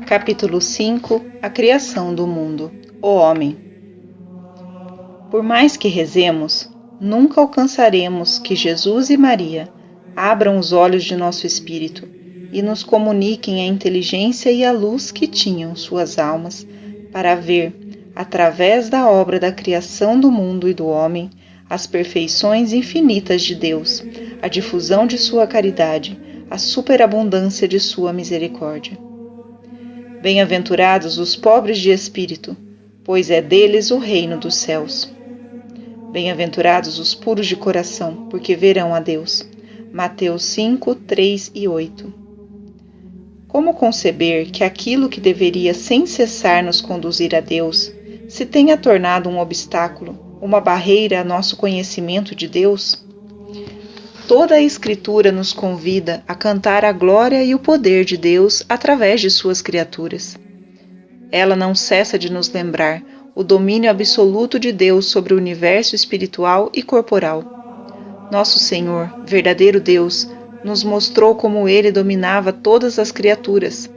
Capítulo 5 A criação do mundo, o homem. Por mais que rezemos, nunca alcançaremos que Jesus e Maria abram os olhos de nosso espírito e nos comuniquem a inteligência e a luz que tinham suas almas para ver, através da obra da criação do mundo e do homem, as perfeições infinitas de Deus, a difusão de sua caridade, a superabundância de sua misericórdia. Bem-aventurados os pobres de espírito, pois é deles o reino dos céus. Bem-aventurados os puros de coração, porque verão a Deus. Mateus 5, 3 e 8. Como conceber que aquilo que deveria sem cessar nos conduzir a Deus se tenha tornado um obstáculo, uma barreira a nosso conhecimento de Deus? Toda a Escritura nos convida a cantar a glória e o poder de Deus através de suas criaturas. Ela não cessa de nos lembrar o domínio absoluto de Deus sobre o universo espiritual e corporal. Nosso Senhor, verdadeiro Deus, nos mostrou como Ele dominava todas as criaturas.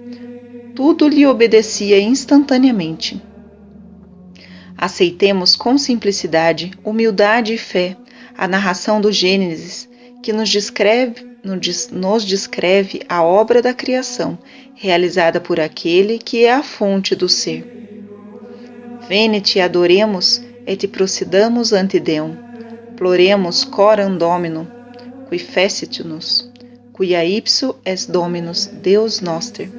Tudo lhe obedecia instantaneamente. Aceitemos com simplicidade, humildade e fé a narração do Gênesis, que nos descreve a obra da criação, realizada por aquele que é a fonte do ser. Venite adoremos et procedamos ante Deum, ploremus coram Domino, qui fecit-nos, quia ipso est Dominus Deus noster.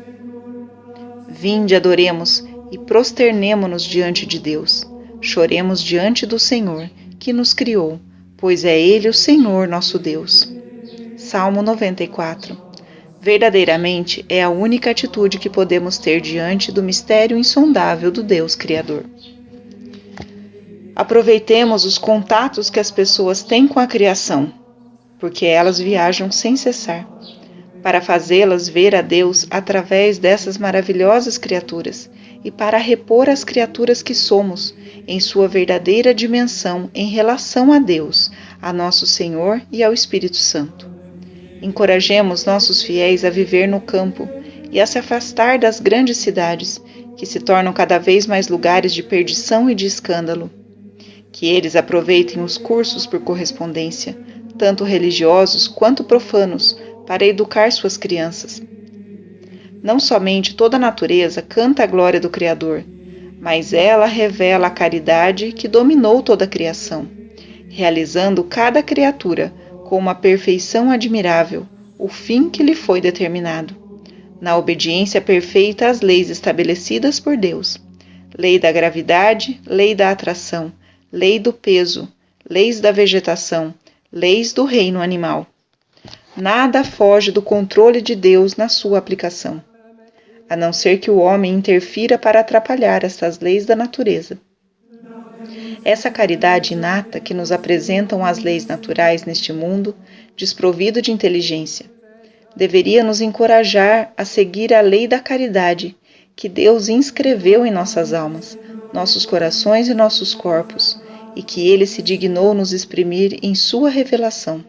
Vinde adoremos e prosternemo-nos diante de Deus, choremos diante do Senhor, que nos criou, pois é Ele o Senhor nosso Deus. Salmo 94. Verdadeiramente é a única atitude que podemos ter diante do mistério insondável do Deus Criador. Aproveitemos os contatos que as pessoas têm com a criação, porque elas viajam sem cessar, para fazê-las ver a Deus através dessas maravilhosas criaturas e para repor as criaturas que somos em sua verdadeira dimensão em relação a Deus, a nosso Senhor e ao Espírito Santo. Encorajemos nossos fiéis a viver no campo e a se afastar das grandes cidades, que se tornam cada vez mais lugares de perdição e de escândalo. Que eles aproveitem os cursos por correspondência, tanto religiosos quanto profanos, para educar suas crianças. Não somente toda a natureza canta a glória do Criador, mas ela revela a caridade que dominou toda a criação, realizando cada criatura com uma perfeição admirável, o fim que lhe foi determinado, na obediência perfeita às leis estabelecidas por Deus, lei da gravidade, lei da atração, lei do peso, leis da vegetação, leis do reino animal. Nada foge do controle de Deus na sua aplicação, a não ser que o homem interfira para atrapalhar estas leis da natureza. Essa caridade inata que nos apresentam as leis naturais neste mundo, desprovido de inteligência, deveria nos encorajar a seguir a lei da caridade que Deus inscreveu em nossas almas, nossos corações e nossos corpos, e que Ele se dignou nos exprimir em sua revelação.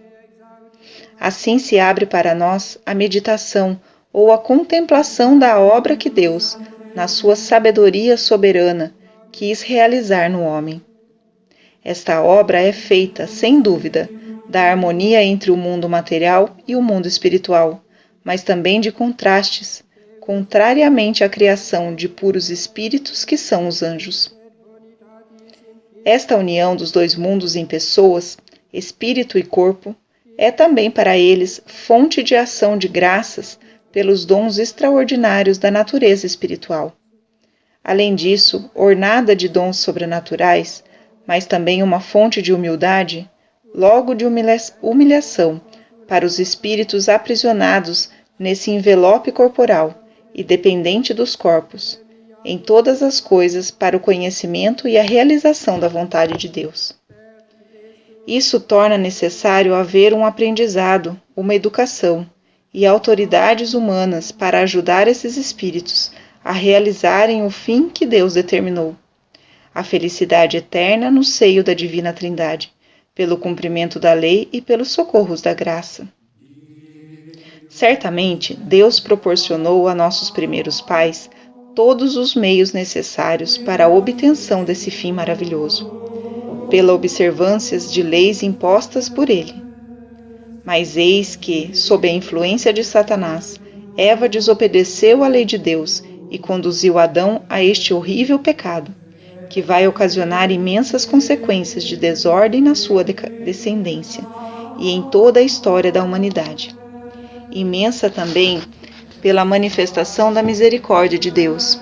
Assim se abre para nós a meditação ou a contemplação da obra que Deus, na sua sabedoria soberana, quis realizar no homem. Esta obra é feita, sem dúvida, da harmonia entre o mundo material e o mundo espiritual, mas também de contrastes, contrariamente à criação de puros espíritos que são os anjos. Esta união dos dois mundos em pessoas, espírito e corpo, é também para eles fonte de ação de graças pelos dons extraordinários da natureza espiritual. Além disso, ornada de dons sobrenaturais, mas também uma fonte de humildade, logo de humilhação para os espíritos aprisionados nesse envelope corporal e dependente dos corpos, em todas as coisas para o conhecimento e a realização da vontade de Deus. Isso torna necessário haver um aprendizado, uma educação e autoridades humanas para ajudar esses espíritos a realizarem o fim que Deus determinou, a felicidade eterna no seio da Divina Trindade, pelo cumprimento da lei e pelos socorros da graça. Certamente, Deus proporcionou a nossos primeiros pais todos os meios necessários para a obtenção desse fim maravilhoso, pela observância de leis impostas por ele. Mas eis que, sob a influência de Satanás, Eva desobedeceu à lei de Deus e conduziu Adão a este horrível pecado, que vai ocasionar imensas consequências de desordem na sua descendência e em toda a história da humanidade. Imensa também pela manifestação da misericórdia de Deus,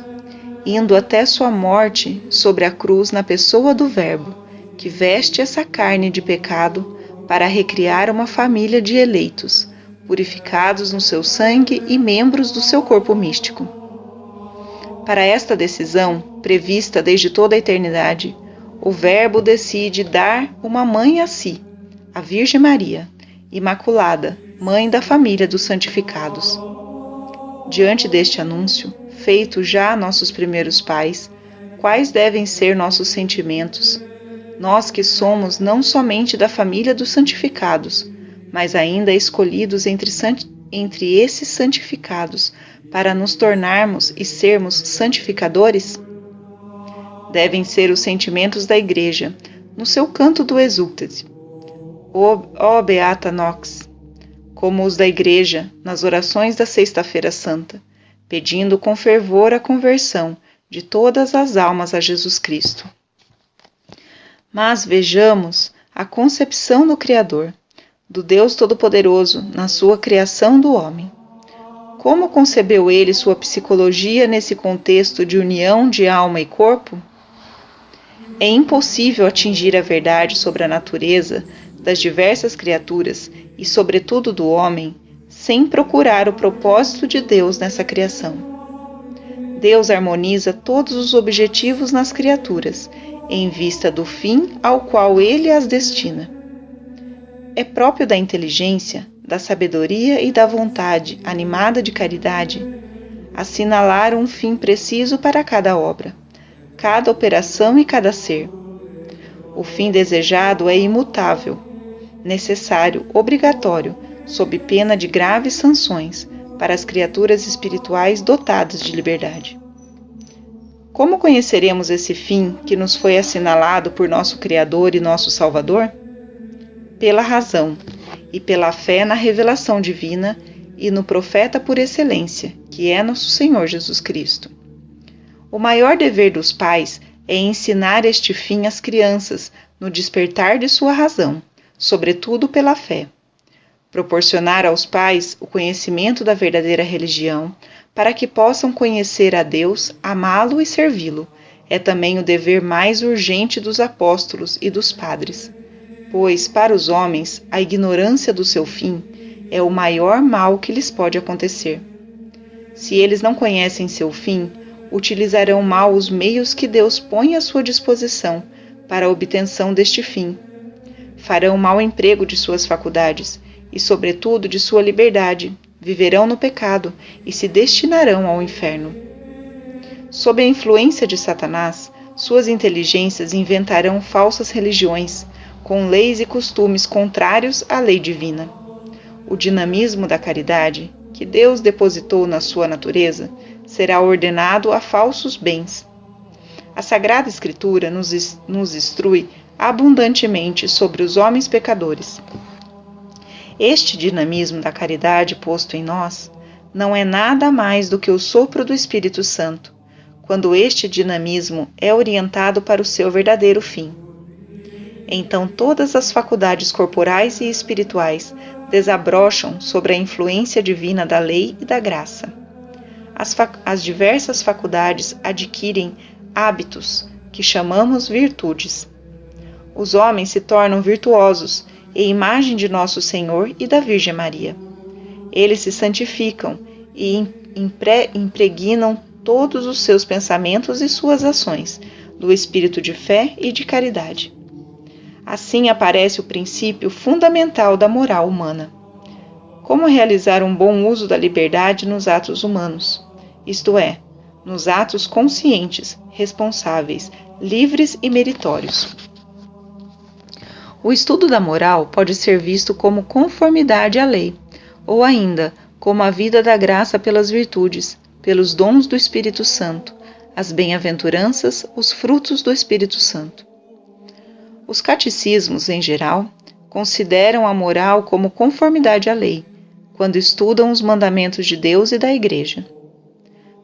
indo até sua morte sobre a cruz na pessoa do Verbo, que veste essa carne de pecado para recriar uma família de eleitos, purificados no seu sangue e membros do seu corpo místico. Para esta decisão, prevista desde toda a eternidade, o Verbo decide dar uma mãe a si, a Virgem Maria, Imaculada, mãe da família dos santificados. Diante deste anúncio, feito já a nossos primeiros pais, quais devem ser nossos sentimentos? Nós que somos não somente da família dos santificados, mas ainda escolhidos entre esses santificados, para nos tornarmos e sermos santificadores? Devem ser os sentimentos da Igreja, no seu canto do Exultate, ó Beata Nox, como os da Igreja nas orações da Sexta-feira Santa, pedindo com fervor a conversão de todas as almas a Jesus Cristo. Mas vejamos a concepção do Criador, do Deus Todo-Poderoso, na sua criação do homem. Como concebeu ele sua psicologia nesse contexto de união de alma e corpo? É impossível atingir a verdade sobre a natureza das diversas criaturas e, sobretudo, do homem, sem procurar o propósito de Deus nessa criação. Deus harmoniza todos os objetivos nas criaturas, em vista do fim ao qual ele as destina. É próprio da inteligência, da sabedoria e da vontade animada de caridade assinalar um fim preciso para cada obra, cada operação e cada ser. O fim desejado é imutável, necessário, obrigatório, sob pena de graves sanções para as criaturas espirituais dotadas de liberdade. Como conheceremos esse fim que nos foi assinalado por nosso Criador e nosso Salvador? Pela razão e pela fé na revelação divina e no profeta por excelência, que é nosso Senhor Jesus Cristo. O maior dever dos pais é ensinar este fim às crianças no despertar de sua razão, sobretudo pela fé. Proporcionar aos pais o conhecimento da verdadeira religião, para que possam conhecer a Deus, amá-lo e servi-lo, é também o dever mais urgente dos apóstolos e dos padres. Pois, para os homens, a ignorância do seu fim é o maior mal que lhes pode acontecer. Se eles não conhecem seu fim, utilizarão mal os meios que Deus põe à sua disposição para a obtenção deste fim. Farão mau emprego de suas faculdades e, sobretudo, de sua liberdade, viverão no pecado e se destinarão ao inferno. Sob a influência de Satanás, suas inteligências inventarão falsas religiões, com leis e costumes contrários à lei divina. O dinamismo da caridade, que Deus depositou na sua natureza, será ordenado a falsos bens. A Sagrada Escritura nos instrui abundantemente sobre os homens pecadores. Este dinamismo da caridade posto em nós não é nada mais do que o sopro do Espírito Santo, quando este dinamismo é orientado para o seu verdadeiro fim. Então todas as faculdades corporais e espirituais desabrocham sobre a influência divina da lei e da graça. As diversas faculdades adquirem hábitos que chamamos virtudes. Os homens se tornam virtuosos em imagem de nosso Senhor e da Virgem Maria. Eles se santificam e impregnam todos os seus pensamentos e suas ações do espírito de fé e de caridade. Assim aparece o princípio fundamental da moral humana. Como realizar um bom uso da liberdade nos atos humanos, isto é, nos atos conscientes, responsáveis, livres e meritórios. O estudo da moral pode ser visto como conformidade à lei, ou ainda como a vida da graça pelas virtudes, pelos dons do Espírito Santo, as bem-aventuranças, os frutos do Espírito Santo. Os catecismos, em geral, consideram a moral como conformidade à lei, quando estudam os mandamentos de Deus e da Igreja.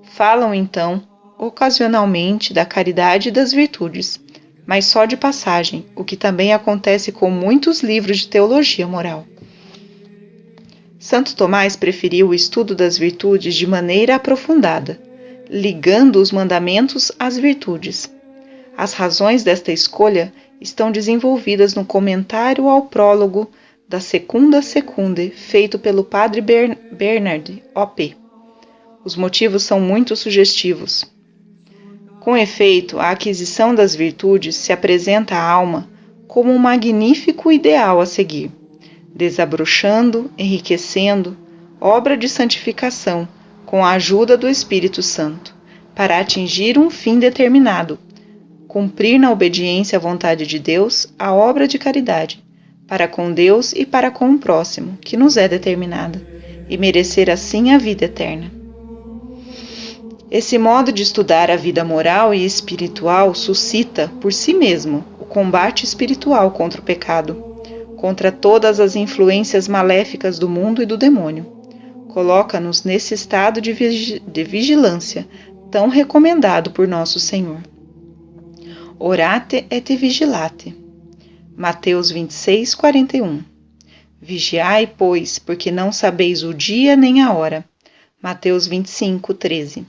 Falam, então, ocasionalmente da caridade e das virtudes, mas só de passagem, o que também acontece com muitos livros de teologia moral. Santo Tomás preferiu o estudo das virtudes de maneira aprofundada, ligando os mandamentos às virtudes. As razões desta escolha estão desenvolvidas no comentário ao prólogo da Secunda Secunde, feito pelo Padre Bernard, O.P. Os motivos são muito sugestivos. Com efeito, a aquisição das virtudes se apresenta à alma como um magnífico ideal a seguir, desabrochando, enriquecendo, obra de santificação, com a ajuda do Espírito Santo, para atingir um fim determinado, cumprir na obediência à vontade de Deus a obra de caridade, para com Deus e para com o próximo, que nos é determinada, e merecer assim a vida eterna. Esse modo de estudar a vida moral e espiritual suscita, por si mesmo, o combate espiritual contra o pecado, contra todas as influências maléficas do mundo e do demônio. Coloca-nos nesse estado de vigilância, tão recomendado por nosso Senhor. Orate et vigilate. Mateus 26, 41. Vigiai, pois, porque não sabeis o dia nem a hora. Mateus 25, 13.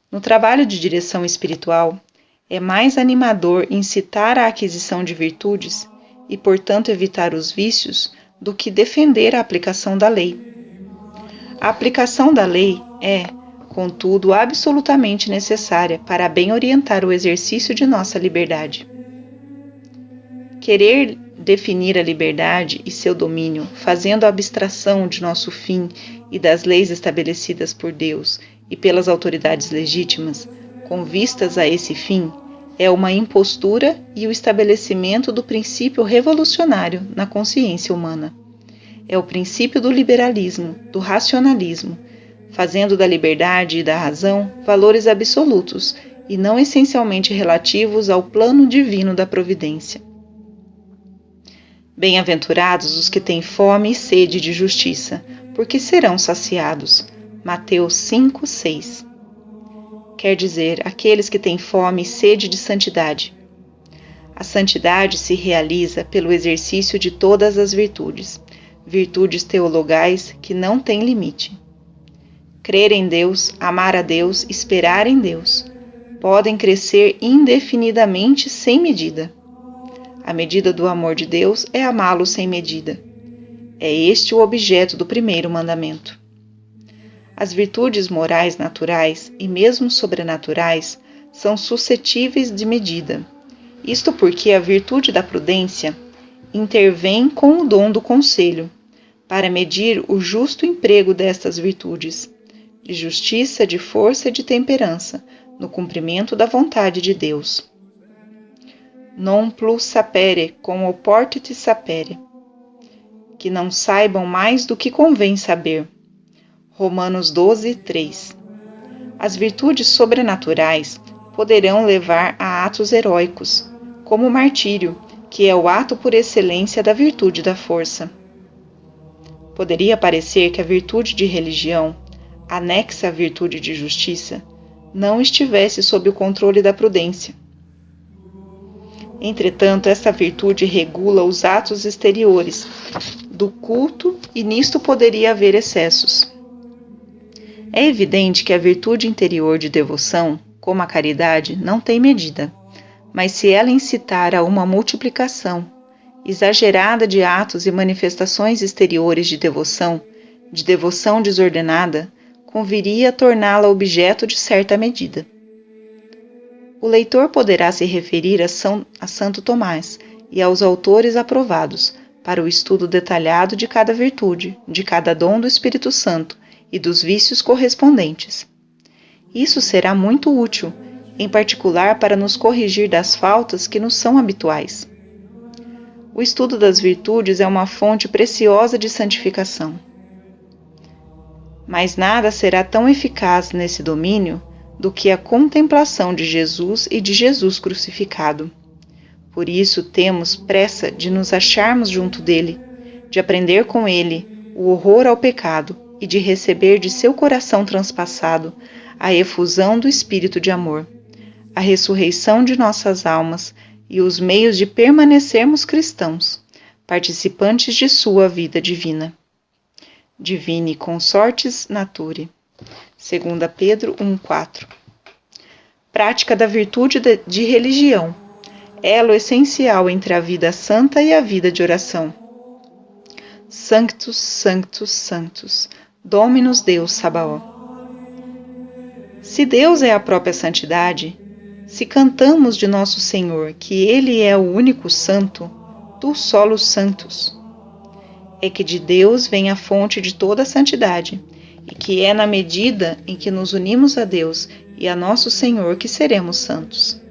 No trabalho de direção espiritual, é mais animador incitar a aquisição de virtudes e, portanto, evitar os vícios, do que defender a aplicação da lei. A aplicação da lei é, contudo, absolutamente necessária para bem orientar o exercício de nossa liberdade. Querer definir a liberdade e seu domínio, fazendo abstração de nosso fim e das leis estabelecidas por Deus e pelas autoridades legítimas, com vistas a esse fim, é uma impostura e o estabelecimento do princípio revolucionário na consciência humana. É o princípio do liberalismo, do racionalismo, fazendo da liberdade e da razão valores absolutos e não essencialmente relativos ao plano divino da providência. Bem-aventurados os que têm fome e sede de justiça, porque serão saciados. Mateus 5, 6. Quer dizer, aqueles que têm fome e sede de santidade. A santidade se realiza pelo exercício de todas as virtudes, virtudes teologais que não têm limite. Crer em Deus, amar a Deus, esperar em Deus, podem crescer indefinidamente sem medida. A medida do amor de Deus é amá-lo sem medida. É este o objeto do primeiro mandamento. As virtudes morais naturais e mesmo sobrenaturais são suscetíveis de medida. Isto porque a virtude da prudência intervém com o dom do conselho, para medir o justo emprego destas virtudes, de justiça, de força e de temperança, no cumprimento da vontade de Deus. Non plus sapere, com oportet sapere. Que não saibam mais do que convém saber. Romanos 12, 3. As virtudes sobrenaturais poderão levar a atos heróicos, como o martírio, que é o ato por excelência da virtude da força. Poderia parecer que a virtude de religião, anexa à virtude de justiça, não estivesse sob o controle da prudência. Entretanto, esta virtude regula os atos exteriores do culto e nisto poderia haver excessos. É evidente que a virtude interior de devoção, como a caridade, não tem medida, mas se ela incitar a uma multiplicação exagerada de atos e manifestações exteriores de devoção desordenada, conviria torná-la objeto de certa medida. O leitor poderá se referir a Santo Tomás e aos autores aprovados para o estudo detalhado de cada virtude, de cada dom do Espírito Santo e dos vícios correspondentes. Isso será muito útil, em particular para nos corrigir das faltas que nos são habituais. O estudo das virtudes é uma fonte preciosa de santificação. Mas nada será tão eficaz nesse domínio do que a contemplação de Jesus e de Jesus crucificado. Por isso temos pressa de nos acharmos junto dele, de aprender com ele o horror ao pecado e de receber de seu coração transpassado a efusão do Espírito de amor, a ressurreição de nossas almas e os meios de permanecermos cristãos, participantes de sua vida divina. Divine Consortes Naturae. 2 Pedro 1,4. Prática da virtude de religião, elo essencial entre a vida santa e a vida de oração. Sanctus, Sanctus, Sanctus, Dominus Deus Sabaoth. Se Deus é a própria santidade, se cantamos de nosso Senhor que Ele é o único santo, tu solus santus, é que de Deus vem a fonte de toda a santidade, e que é na medida em que nos unimos a Deus e a nosso Senhor que seremos santos.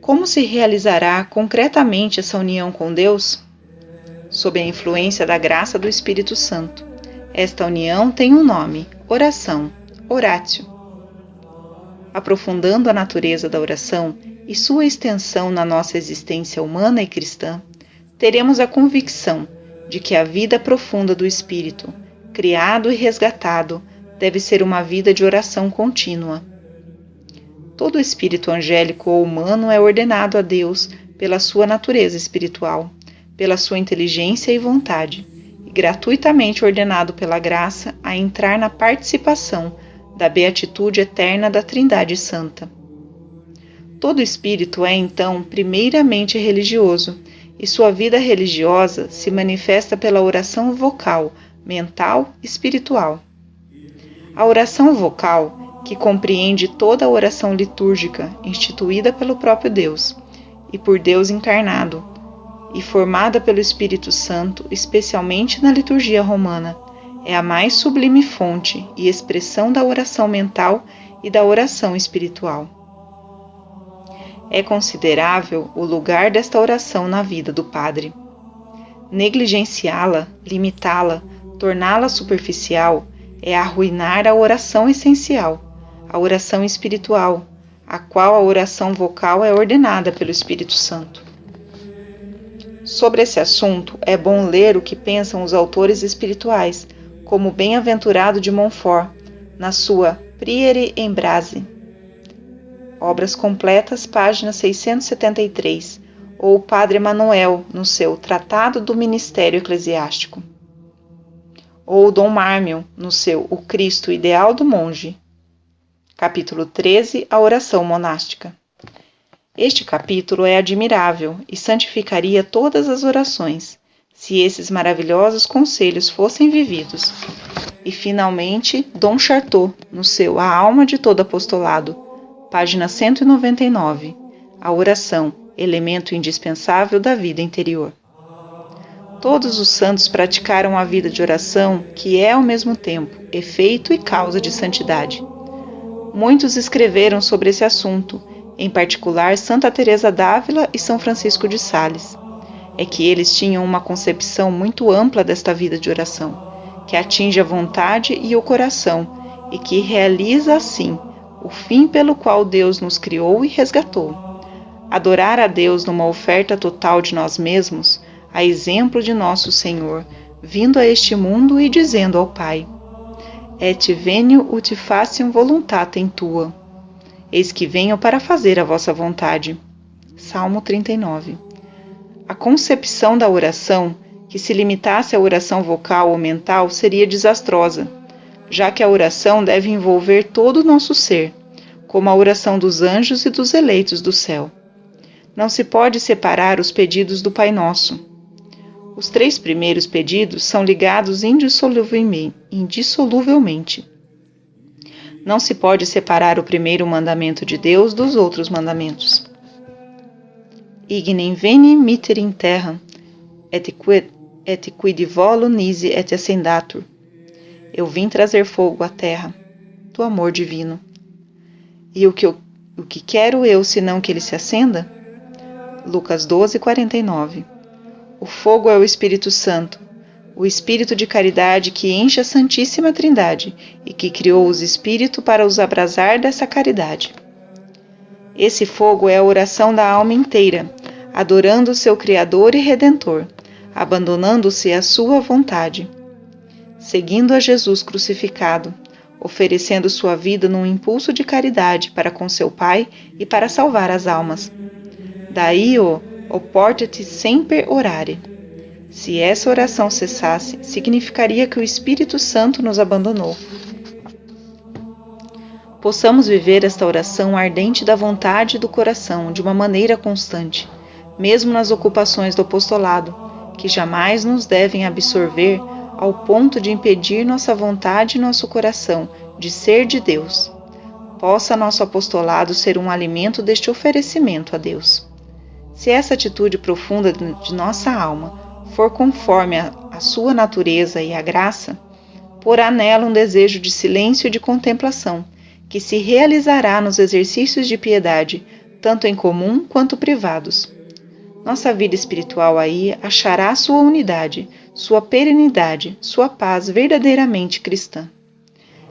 Como se realizará concretamente essa união com Deus? Sob a influência da graça do Espírito Santo. Esta união tem um nome: oração, oratio. Aprofundando a natureza da oração e sua extensão na nossa existência humana e cristã, teremos a convicção de que a vida profunda do Espírito, criado e resgatado, deve ser uma vida de oração contínua. Todo espírito angélico ou humano é ordenado a Deus pela sua natureza espiritual, pela sua inteligência e vontade, e gratuitamente ordenado pela graça a entrar na participação da beatitude eterna da Trindade Santa. Todo espírito é, então, primeiramente religioso, e sua vida religiosa se manifesta pela oração vocal, mental e espiritual. A oração vocal, que compreende toda a oração litúrgica instituída pelo próprio Deus e por Deus encarnado, e formada pelo Espírito Santo, especialmente na liturgia romana, é a mais sublime fonte e expressão da oração mental e da oração espiritual. É considerável o lugar desta oração na vida do padre. Negligenciá-la, limitá-la, torná-la superficial é arruinar a oração essencial, a oração espiritual, a qual a oração vocal é ordenada pelo Espírito Santo. Sobre esse assunto, é bom ler o que pensam os autores espirituais, como o bem-aventurado de Montfort, na sua Priere Embrase. Obras completas, página 673, ou o Padre Manuel, no seu Tratado do Ministério Eclesiástico. Ou Dom Mármio, no seu O Cristo Ideal do Monge. Capítulo 13, a oração monástica. Este capítulo é admirável e santificaria todas as orações, se esses maravilhosos conselhos fossem vividos. E, finalmente, Dom Chartot, no seu A Alma de Todo Apostolado, página 199, a oração, elemento indispensável da vida interior. Todos os santos praticaram a vida de oração, que é, ao mesmo tempo, efeito e causa de santidade. Muitos escreveram sobre esse assunto, em particular Santa Teresa d'Ávila e São Francisco de Sales. É que eles tinham uma concepção muito ampla desta vida de oração, que atinge a vontade e o coração, e que realiza, assim, o fim pelo qual Deus nos criou e resgatou. Adorar a Deus numa oferta total de nós mesmos, a exemplo de nosso Senhor, vindo a este mundo e dizendo ao Pai: Et venio ut faciam voluntatem tua. Eis que venho para fazer a vossa vontade. Salmo 39. A concepção da oração, que se limitasse à oração vocal ou mental, seria desastrosa, já que a oração deve envolver todo o nosso ser, como a oração dos anjos e dos eleitos do céu. Não se pode separar os pedidos do Pai Nosso. Os 3 primeiros pedidos são ligados indissoluvelmente. Não se pode separar o primeiro mandamento de Deus dos outros mandamentos. Ignem veni mitter in terram, et quid volo nisi et ascendatur. Eu vim trazer fogo à terra, do amor divino. E o que quero eu, senão que ele se acenda? Lucas 12, 49. O fogo é o Espírito Santo. o espírito de caridade que enche a Santíssima Trindade e que criou os espíritos para os abrasar dessa caridade. Esse fogo é a oração da alma inteira, adorando o seu Criador e Redentor, abandonando-se à sua vontade, seguindo a Jesus crucificado, oferecendo sua vida num impulso de caridade para com seu Pai e para salvar as almas. Daí o porta-te semper orare. Se essa oração cessasse, significaria que o Espírito Santo nos abandonou. Possamos viver esta oração ardente da vontade e do coração de uma maneira constante, mesmo nas ocupações do apostolado, que jamais nos devem absorver ao ponto de impedir nossa vontade e nosso coração de ser de Deus. Possa nosso apostolado ser um alimento deste oferecimento a Deus. Se essa atitude profunda de nossa alma for conforme a sua natureza e a graça, porá nela um desejo de silêncio e de contemplação, que se realizará nos exercícios de piedade, tanto em comum quanto privados. Nossa vida espiritual aí achará sua unidade, sua perenidade, sua paz verdadeiramente cristã.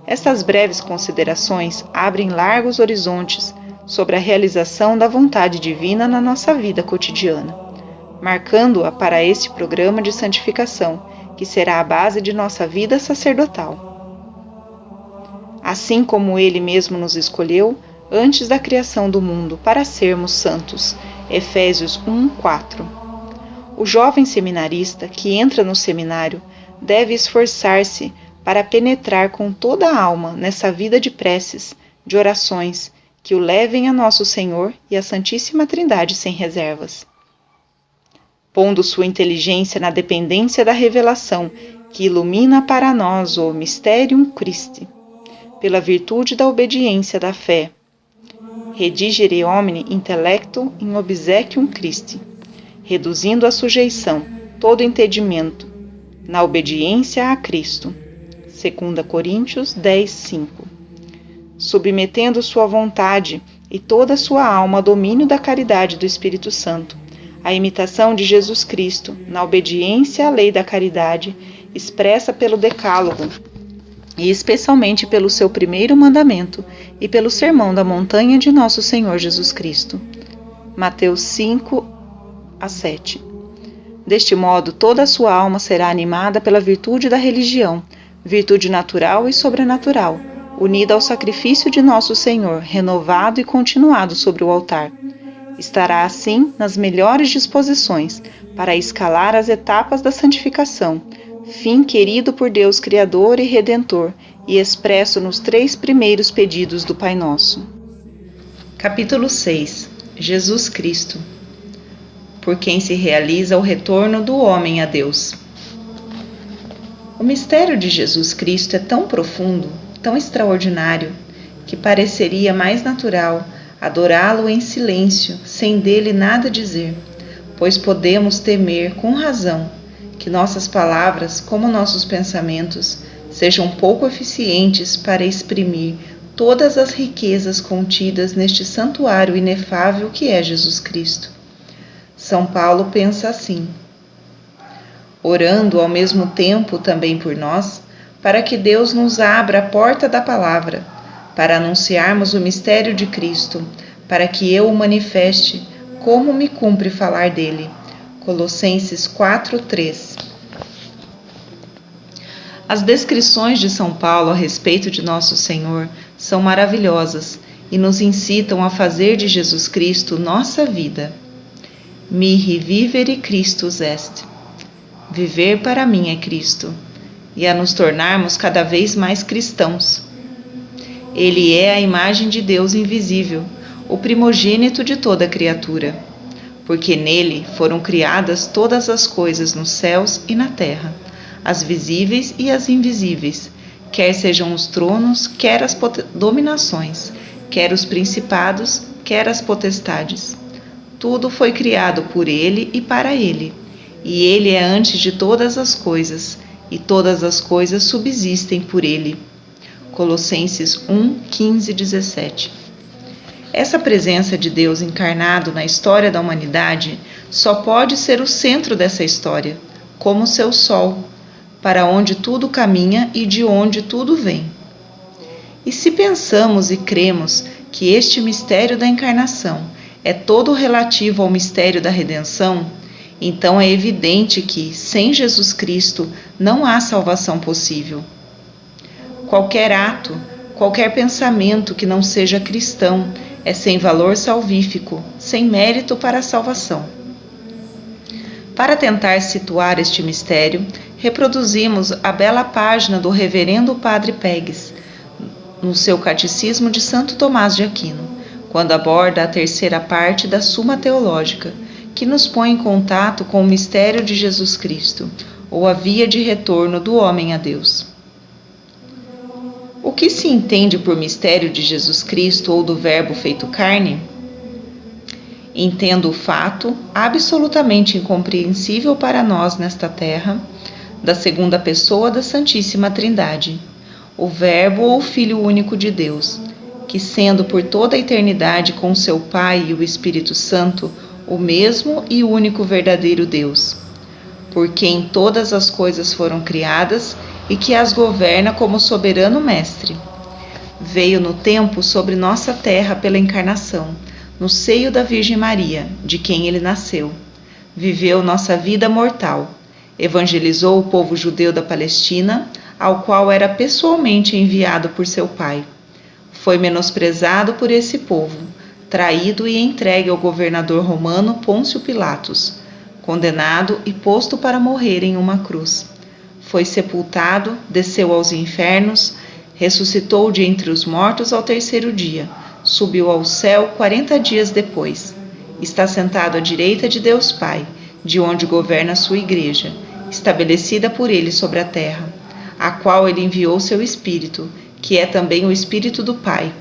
Estas breves considerações abrem largos horizontes sobre a realização da vontade divina na nossa vida cotidiana, marcando-a para este programa de santificação, que será a base de nossa vida sacerdotal. Assim como Ele mesmo nos escolheu antes da criação do mundo para sermos santos. Efésios 1:4. O jovem seminarista que entra no seminário deve esforçar-se para penetrar com toda a alma nessa vida de preces, de orações, que o levem a nosso Senhor e a Santíssima Trindade sem reservas. Pondo sua inteligência na dependência da revelação que ilumina para nós o Mysterium Christi, pela virtude da obediência da fé. Redigere omni intellectum in obsequium Christi, reduzindo a sujeição, todo entendimento, na obediência a Cristo. 2 Coríntios 10:5. Submetendo sua vontade e toda a sua alma ao domínio da caridade do Espírito Santo, a imitação de Jesus Cristo, na obediência à lei da caridade, expressa pelo Decálogo, e especialmente pelo seu primeiro mandamento e pelo sermão da montanha de nosso Senhor Jesus Cristo. Mateus 5:7. Deste modo, toda a sua alma será animada pela virtude da religião, virtude natural e sobrenatural, unida ao sacrifício de nosso Senhor, renovado e continuado sobre o altar. Estará assim nas melhores disposições para escalar as etapas da santificação, fim querido por Deus Criador e Redentor e expresso nos 3 primeiros pedidos do Pai Nosso. Capítulo 6. Jesus Cristo, por quem se realiza o retorno do homem a Deus. O mistério de Jesus Cristo é tão profundo, tão extraordinário, que pareceria mais natural adorá-lo em silêncio, sem dele nada dizer, pois podemos temer com razão que nossas palavras, como nossos pensamentos, sejam pouco eficientes para exprimir todas as riquezas contidas neste santuário inefável que é Jesus Cristo. São Paulo pensa assim: orando ao mesmo tempo também por nós, para que Deus nos abra a porta da palavra, para anunciarmos o mistério de Cristo, para que eu o manifeste, como me cumpre falar dele. Colossenses 4:3. As descrições de São Paulo a respeito de nosso Senhor são maravilhosas e nos incitam a fazer de Jesus Cristo nossa vida. Mihi vivere Christus est. Viver para mim é Cristo, e a nos tornarmos cada vez mais cristãos. Ele é a imagem de Deus invisível, o primogênito de toda criatura, porque nele foram criadas todas as coisas nos céus e na terra, as visíveis e as invisíveis, quer sejam os tronos, quer as dominações, quer os principados, quer as potestades. Tudo foi criado por ele e para ele, e ele é antes de todas as coisas, e todas as coisas subsistem por ele. Colossenses 1:15-17. Essa presença de Deus encarnado na história da humanidade só pode ser o centro dessa história, como seu sol, para onde tudo caminha e de onde tudo vem. E se pensamos e cremos que este mistério da encarnação é todo relativo ao mistério da redenção, então é evidente que, sem Jesus Cristo, não há salvação possível. Qualquer ato, qualquer pensamento que não seja cristão é sem valor salvífico, sem mérito para a salvação. Para tentar situar este mistério, reproduzimos a bela página do Reverendo Padre Pegues, no seu Catecismo de Santo Tomás de Aquino, quando aborda a terceira parte da Suma Teológica, que nos põe em contato com o mistério de Jesus Cristo, ou a via de retorno do homem a Deus. O que se entende por mistério de Jesus Cristo ou do Verbo feito carne? Entendo o fato, absolutamente incompreensível para nós nesta terra, da segunda pessoa da Santíssima Trindade, o Verbo ou Filho único de Deus, que sendo por toda a eternidade com seu Pai e o Espírito Santo, o mesmo e único verdadeiro Deus, por quem todas as coisas foram criadas e que as governa como soberano mestre, veio no tempo sobre nossa terra pela encarnação, no seio da Virgem Maria, de quem ele nasceu. Viveu nossa vida mortal. Evangelizou o povo judeu da Palestina, ao qual era pessoalmente enviado por seu pai. Foi menosprezado por esse povo, traído e entregue ao governador romano Pôncio Pilatos, condenado e posto para morrer em uma cruz. Foi sepultado, desceu aos infernos, ressuscitou de entre os mortos ao terceiro dia, subiu ao céu 40 dias depois. Está sentado à direita de Deus Pai, de onde governa a sua igreja, estabelecida por ele sobre a terra, a qual ele enviou seu Espírito, que é também o Espírito do Pai,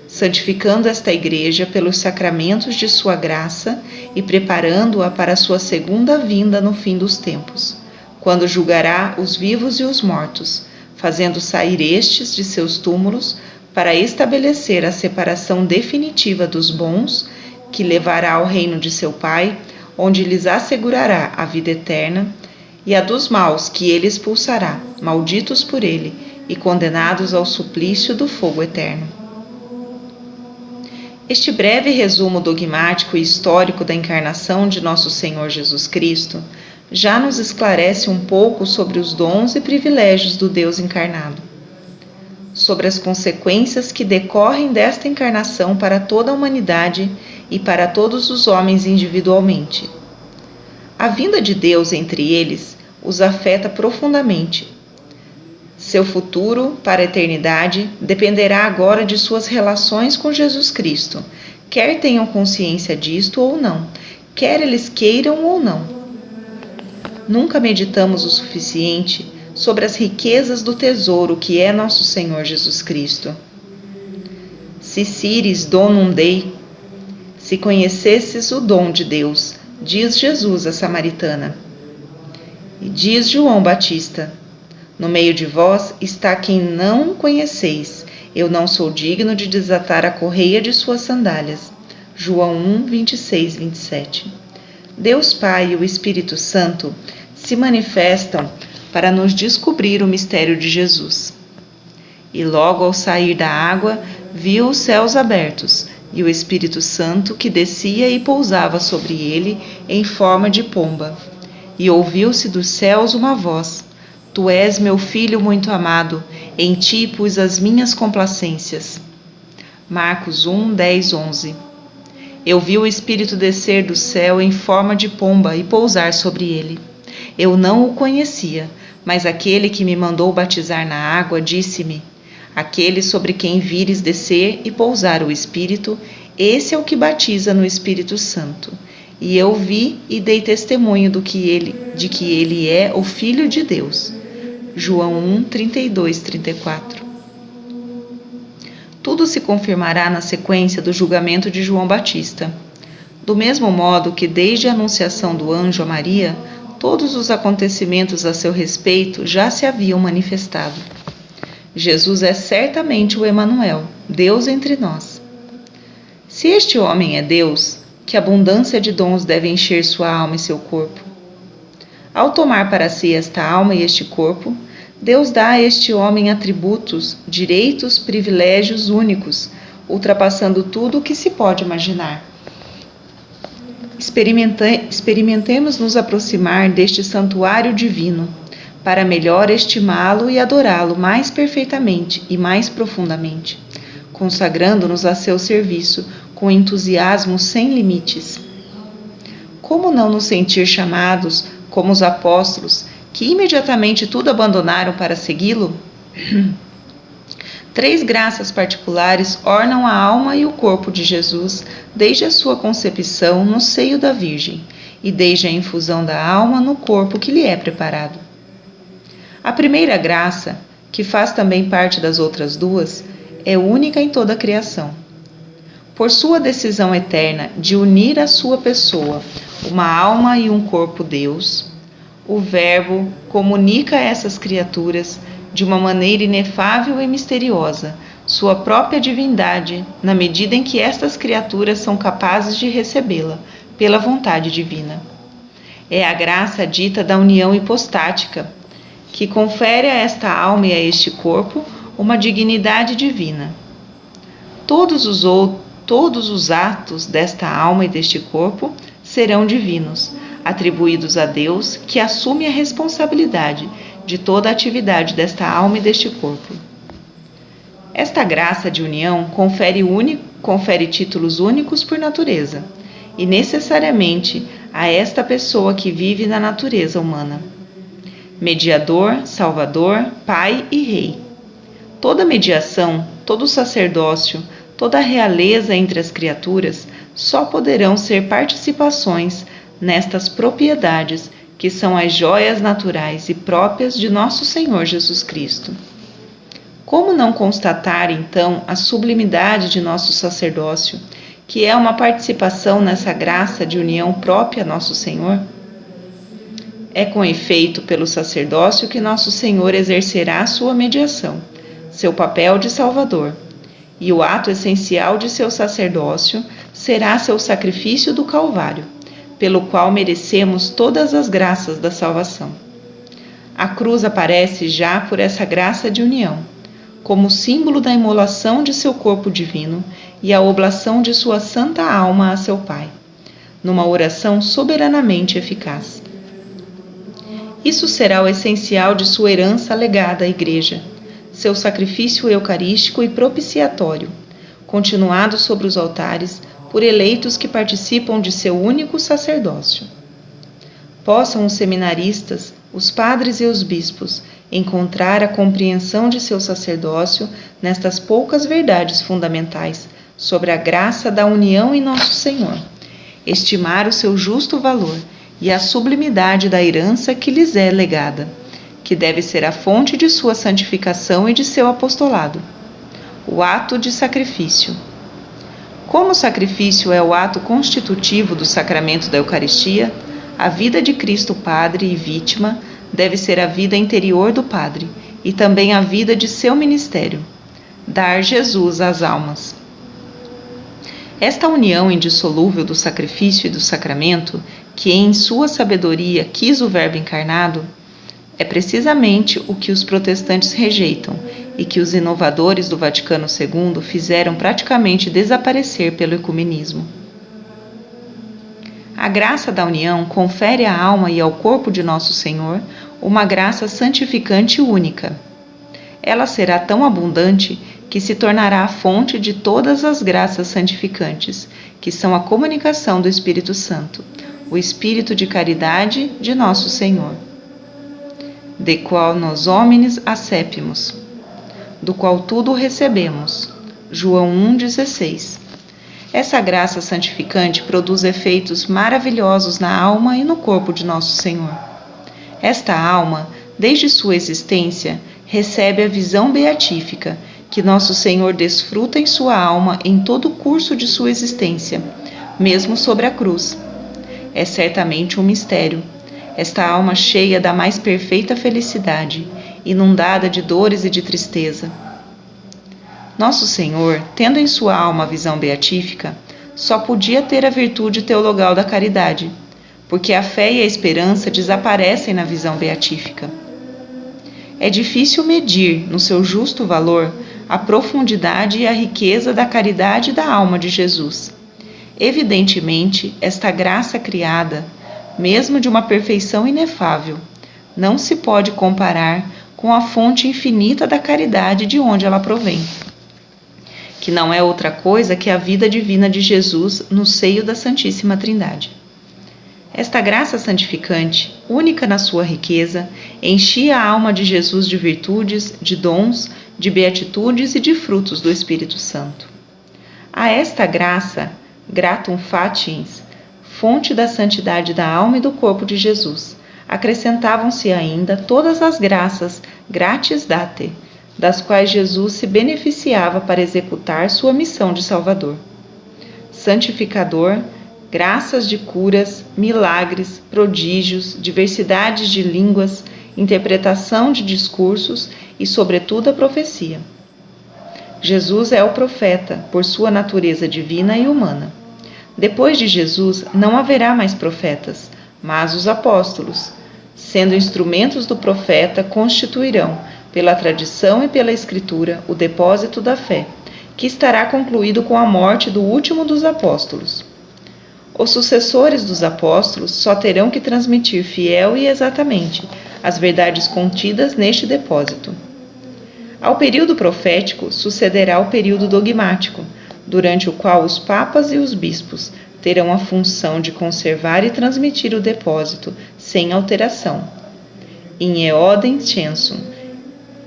santificando esta igreja pelos sacramentos de sua graça e preparando-a para a sua segunda vinda no fim dos tempos, quando julgará os vivos e os mortos, fazendo sair estes de seus túmulos para estabelecer a separação definitiva dos bons, que levará ao reino de seu Pai, onde lhes assegurará a vida eterna, e a dos maus, que ele expulsará, malditos por ele e condenados ao suplício do fogo eterno. Este breve resumo dogmático e histórico da encarnação de nosso Senhor Jesus Cristo já nos esclarece um pouco sobre os dons e privilégios do Deus encarnado, sobre as consequências que decorrem desta encarnação para toda a humanidade e para todos os homens individualmente. A vinda de Deus entre eles os afeta profundamente. Seu futuro para a eternidade dependerá agora de suas relações com Jesus Cristo, quer tenham consciência disto ou não, quer eles queiram ou não. Nunca meditamos o suficiente sobre as riquezas do tesouro que é nosso Senhor Jesus Cristo. Si siris donum Dei, se conhecesses o dom de Deus, diz Jesus à samaritana. E diz João Batista: no meio de vós está quem não conheceis, eu não sou digno de desatar a correia de suas sandálias. João 1, 26, 27. Deus Pai e o Espírito Santo se manifestam para nos descobrir o mistério de Jesus. E logo ao sair da água, viu os céus abertos e o Espírito Santo que descia e pousava sobre ele em forma de pomba. E ouviu-se dos céus uma voz: Tu és meu Filho muito amado, em ti pus as minhas complacências. Marcos 1, 10, 11. Eu vi o Espírito descer do céu em forma de pomba e pousar sobre ele. Eu não o conhecia, mas aquele que me mandou batizar na água disse-me: aquele sobre quem vires descer e pousar o Espírito, esse é o que batiza no Espírito Santo. E eu vi e dei testemunho de que ele é o Filho de Deus. João 1, 32, 34. Tudo se confirmará na sequência do julgamento de João Batista. Do mesmo modo que desde a anunciação do anjo a Maria, todos os acontecimentos a seu respeito já se haviam manifestado. Jesus é certamente o Emanuel, Deus entre nós. Se este homem é Deus, que abundância de dons deve encher sua alma e seu corpo? Ao tomar para si esta alma e este corpo, Deus dá a este homem atributos, direitos, privilégios únicos, ultrapassando tudo o que se pode imaginar. Experimentemos nos aproximar deste santuário divino, para melhor estimá-lo e adorá-lo mais perfeitamente e mais profundamente, consagrando-nos a seu serviço com entusiasmo sem limites. Como não nos sentir chamados, como os apóstolos, que imediatamente tudo abandonaram para segui-lo? 3 graças particulares ornam a alma e o corpo de Jesus desde a sua concepção no seio da Virgem e desde a infusão da alma no corpo que lhe é preparado. A primeira graça, que faz também parte das outras 2, é única em toda a criação. Por sua decisão eterna de unir à sua pessoa uma alma e um corpo Deus, o Verbo comunica a essas criaturas de uma maneira inefável e misteriosa sua própria divindade, na medida em que estas criaturas são capazes de recebê-la pela vontade divina. É a graça dita da união hipostática, que confere a esta alma e a este corpo uma dignidade divina. Todos os atos desta alma e deste corpo serão divinos, atribuídos a Deus, que assume a responsabilidade de toda a atividade desta alma e deste corpo. Esta graça de união confere títulos únicos por natureza, e necessariamente a esta pessoa que vive na natureza humana: mediador, salvador, pai e rei. Toda mediação, todo sacerdócio, toda a realeza entre as criaturas só poderão ser participações nestas propriedades que são as joias naturais e próprias de nosso Senhor Jesus Cristo. Como não constatar, então, a sublimidade de nosso sacerdócio, que é uma participação nessa graça de união própria a nosso Senhor? É com efeito pelo sacerdócio que nosso Senhor exercerá sua mediação, seu papel de Salvador, e o ato essencial de seu sacerdócio será seu sacrifício do Calvário, pelo qual merecemos todas as graças da salvação. A cruz aparece já por essa graça de união, como símbolo da imolação de seu corpo divino e a oblação de sua santa alma a seu Pai, numa oração soberanamente eficaz. Isso será o essencial de sua herança legada à Igreja, seu sacrifício eucarístico e propiciatório, continuado sobre os altares por eleitos que participam de seu único sacerdócio. Possam os seminaristas, os padres e os bispos encontrar a compreensão de seu sacerdócio nestas poucas verdades fundamentais sobre a graça da união em nosso Senhor, estimar o seu justo valor e a sublimidade da herança que lhes é legada, que deve ser a fonte de sua santificação e de seu apostolado. O ato de sacrifício. Como o sacrifício é o ato constitutivo do sacramento da Eucaristia, a vida de Cristo Padre e vítima deve ser a vida interior do Padre e também a vida de seu ministério, dar Jesus às almas. Esta união indissolúvel do sacrifício e do sacramento, que em sua sabedoria quis o Verbo encarnado, é precisamente o que os protestantes rejeitam e que os inovadores do Vaticano II fizeram praticamente desaparecer pelo ecumenismo. A graça da união confere à alma e ao corpo de nosso Senhor uma graça santificante única. Ela será tão abundante que se tornará a fonte de todas as graças santificantes, que são a comunicação do Espírito Santo, o Espírito de caridade de nosso Senhor. De qual nos homines accepimos, do qual tudo recebemos. João 1,16. Essa graça santificante produz efeitos maravilhosos na alma e no corpo de nosso Senhor. Esta alma, desde sua existência, recebe a visão beatífica que nosso Senhor desfruta em sua alma em todo o curso de sua existência, mesmo sobre a cruz. É certamente um mistério. Esta alma cheia da mais perfeita felicidade, inundada de dores e de tristeza. Nosso Senhor, tendo em sua alma a visão beatífica, só podia ter a virtude teologal da caridade, porque a fé e a esperança desaparecem na visão beatífica. É difícil medir, no seu justo valor, a profundidade e a riqueza da caridade da alma de Jesus. Evidentemente, esta graça criada, mesmo de uma perfeição inefável, não se pode comparar com a fonte infinita da caridade de onde ela provém, que não é outra coisa que a vida divina de Jesus no seio da Santíssima Trindade. Esta graça santificante, única na sua riqueza, enchia a alma de Jesus de virtudes, de dons, de beatitudes e de frutos do Espírito Santo. A esta graça, gratum faciens, fonte da santidade da alma e do corpo de Jesus, acrescentavam-se ainda todas as graças gratis date, das quais Jesus se beneficiava para executar sua missão de Salvador. Santificador, graças de curas, milagres, prodígios, diversidades de línguas, interpretação de discursos e, sobretudo, a profecia. Jesus é o profeta, por sua natureza divina e humana. Depois de Jesus, não haverá mais profetas, mas os apóstolos, sendo instrumentos do profeta, constituirão, pela tradição e pela Escritura, o depósito da fé, que estará concluído com a morte do último dos apóstolos. Os sucessores dos apóstolos só terão que transmitir fiel e exatamente as verdades contidas neste depósito. Ao período profético sucederá o período dogmático, durante o qual os papas e os bispos terão a função de conservar e transmitir o depósito sem alteração. In eodem censum,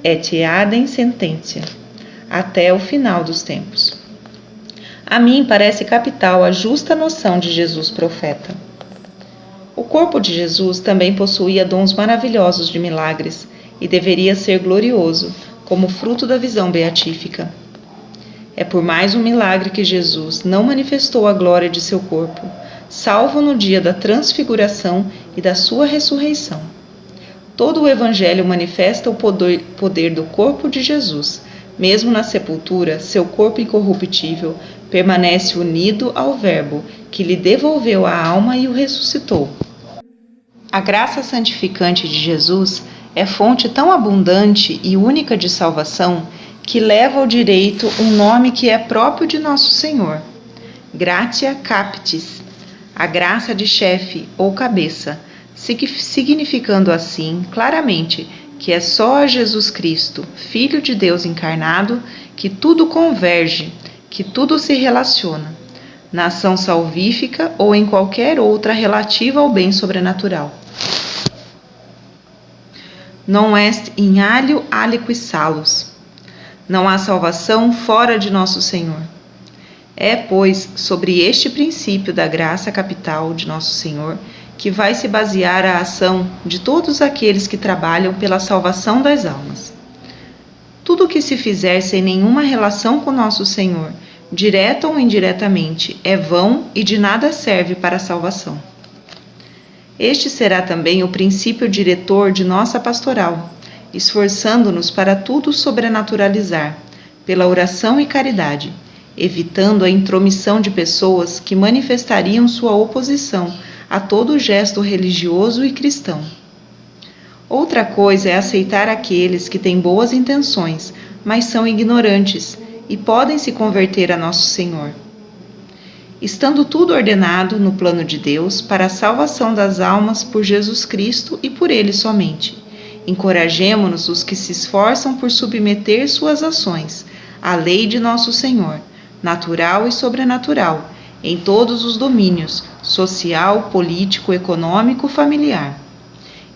et eadem sententia, até o final dos tempos. A mim parece capital a justa noção de Jesus profeta. O corpo de Jesus também possuía dons maravilhosos de milagres e deveria ser glorioso, como fruto da visão beatífica. É por mais um milagre que Jesus não manifestou a glória de seu corpo, salvo no dia da transfiguração e da sua ressurreição. Todo o Evangelho manifesta o poder do corpo de Jesus. Mesmo na sepultura, seu corpo incorruptível permanece unido ao Verbo, que lhe devolveu a alma e o ressuscitou. A graça santificante de Jesus é fonte tão abundante e única de salvação que leva ao direito um nome que é próprio de Nosso Senhor, Gratia Capitis, a graça de chefe ou cabeça, significando assim claramente que é só a Jesus Cristo, Filho de Deus encarnado, que tudo converge, que tudo se relaciona, na ação salvífica ou em qualquer outra relativa ao bem sobrenatural. Non est in alio aliquis salus. Não há salvação fora de Nosso Senhor. É, pois, sobre este princípio da graça capital de Nosso Senhor que vai se basear a ação de todos aqueles que trabalham pela salvação das almas. Tudo o que se fizer sem nenhuma relação com Nosso Senhor, direta ou indiretamente, é vão e de nada serve para a salvação. Este será também o princípio diretor de nossa pastoral, esforçando-nos para tudo sobrenaturalizar, pela oração e caridade, evitando a intromissão de pessoas que manifestariam sua oposição a todo gesto religioso e cristão. Outra coisa é aceitar aqueles que têm boas intenções, mas são ignorantes e podem se converter a Nosso Senhor. Estando tudo ordenado no plano de Deus para a salvação das almas por Jesus Cristo e por Ele somente, encorajemo-nos os que se esforçam por submeter suas ações à lei de Nosso Senhor, natural e sobrenatural, em todos os domínios, social, político, econômico, familiar.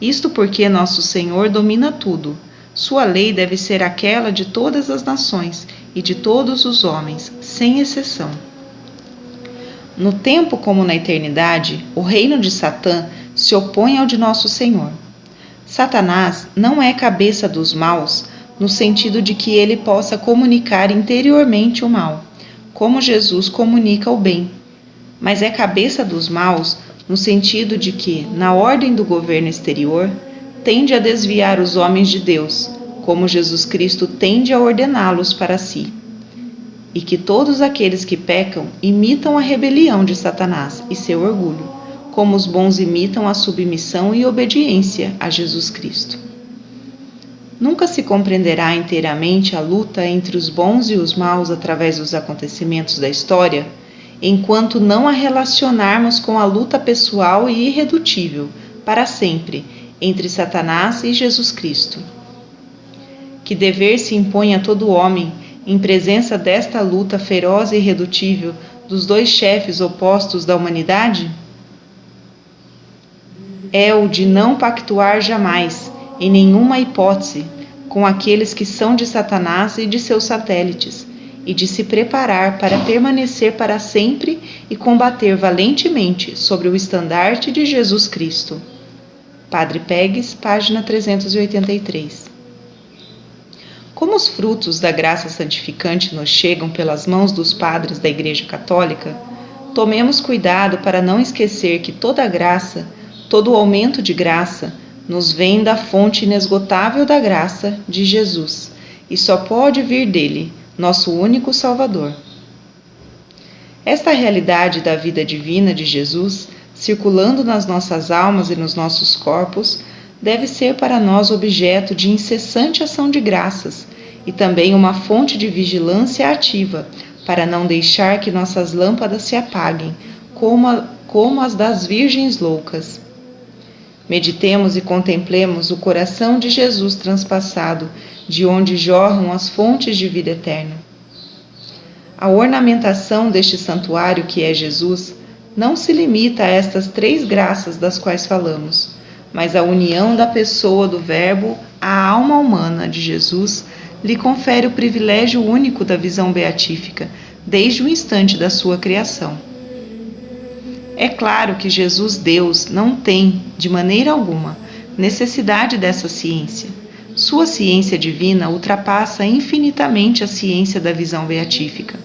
Isto porque Nosso Senhor domina tudo. Sua lei deve ser aquela de todas as nações e de todos os homens, sem exceção. No tempo como na eternidade, o reino de Satã se opõe ao de Nosso Senhor. Satanás não é cabeça dos maus, no sentido de que ele possa comunicar interiormente o mal, como Jesus comunica o bem, mas é cabeça dos maus no sentido de que, na ordem do governo exterior, tende a desviar os homens de Deus, como Jesus Cristo tende a ordená-los para si, e que todos aqueles que pecam imitam a rebelião de Satanás e seu orgulho, como os bons imitam a submissão e obediência a Jesus Cristo. Nunca se compreenderá inteiramente a luta entre os bons e os maus através dos acontecimentos da história, enquanto não a relacionarmos com a luta pessoal e irredutível, para sempre, entre Satanás e Jesus Cristo. Que dever se impõe a todo homem, em presença desta luta feroz e irredutível dos dois chefes opostos da humanidade? É o de não pactuar jamais, em nenhuma hipótese, com aqueles que são de Satanás e de seus satélites, e de se preparar para permanecer para sempre e combater valentemente sobre o estandarte de Jesus Cristo. Padre Pegues, página 383. Como os frutos da graça santificante nos chegam pelas mãos dos padres da Igreja Católica, tomemos cuidado para não esquecer que toda graça, todo o aumento de graça, nos vem da fonte inesgotável da graça de Jesus, e só pode vir dele, nosso único Salvador. Esta realidade da vida divina de Jesus, circulando nas nossas almas e nos nossos corpos, deve ser para nós objeto de incessante ação de graças e também uma fonte de vigilância ativa, para não deixar que nossas lâmpadas se apaguem, como as das virgens loucas. Meditemos e contemplemos o coração de Jesus transpassado, de onde jorram as fontes de vida eterna. A ornamentação deste santuário que é Jesus não se limita a estas três graças das quais falamos, mas a união da pessoa do Verbo à alma humana de Jesus lhe confere o privilégio único da visão beatífica, desde o instante da sua criação. É claro que Jesus, Deus, não tem, de maneira alguma, necessidade dessa ciência. Sua ciência divina ultrapassa infinitamente a ciência da visão beatífica.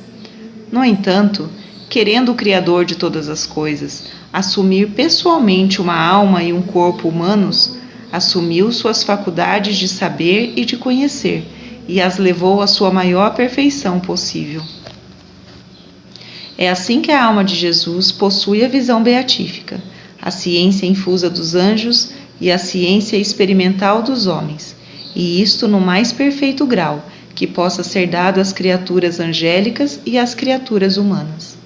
No entanto, querendo o Criador de todas as coisas assumir pessoalmente uma alma e um corpo humanos, assumiu suas faculdades de saber e de conhecer e as levou à sua maior perfeição possível. É assim que a alma de Jesus possui a visão beatífica, a ciência infusa dos anjos e a ciência experimental dos homens, e isto no mais perfeito grau que possa ser dado às criaturas angélicas e às criaturas humanas.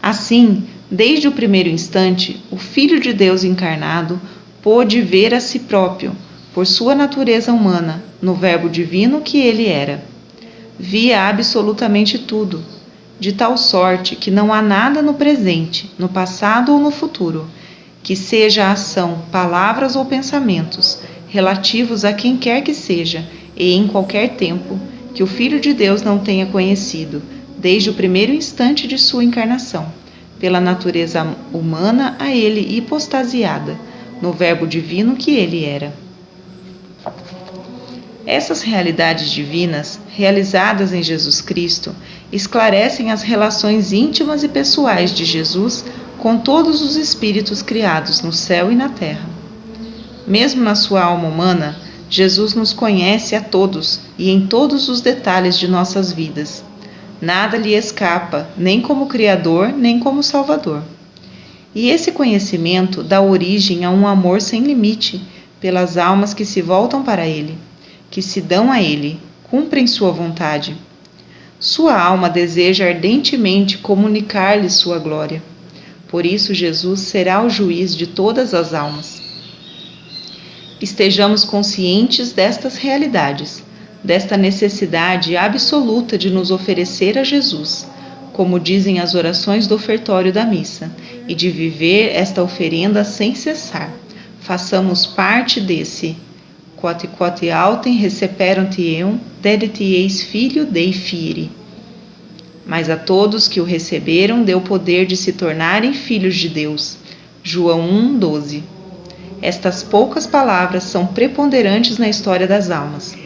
Assim, desde o primeiro instante, o Filho de Deus encarnado pôde ver a si próprio, por sua natureza humana, no Verbo divino que ele era. Via absolutamente tudo, de tal sorte que não há nada no presente, no passado ou no futuro, que seja ação, palavras ou pensamentos, relativos a quem quer que seja e em qualquer tempo, que o Filho de Deus não tenha conhecido, desde o primeiro instante de sua encarnação, pela natureza humana a ele hipostasiada, no Verbo divino que ele era. Essas realidades divinas, realizadas em Jesus Cristo, esclarecem as relações íntimas e pessoais de Jesus com todos os espíritos criados no céu e na terra. Mesmo na sua alma humana, Jesus nos conhece a todos e em todos os detalhes de nossas vidas. Nada lhe escapa, nem como Criador, nem como Salvador. E esse conhecimento dá origem a um amor sem limite pelas almas que se voltam para Ele, que se dão a Ele, cumprem sua vontade. Sua alma deseja ardentemente comunicar-lhe sua glória. Por isso Jesus será o juiz de todas as almas. Estejamos conscientes destas realidades, desta necessidade absoluta de nos oferecer a Jesus, como dizem as orações do ofertório da missa, e de viver esta oferenda sem cessar. Façamos parte desse quod autem receperunt eum, dedit eis filho Dei fieri. Mas a todos que o receberam deu poder de se tornarem filhos de Deus. João 1:12. Estas poucas palavras são preponderantes na história das almas.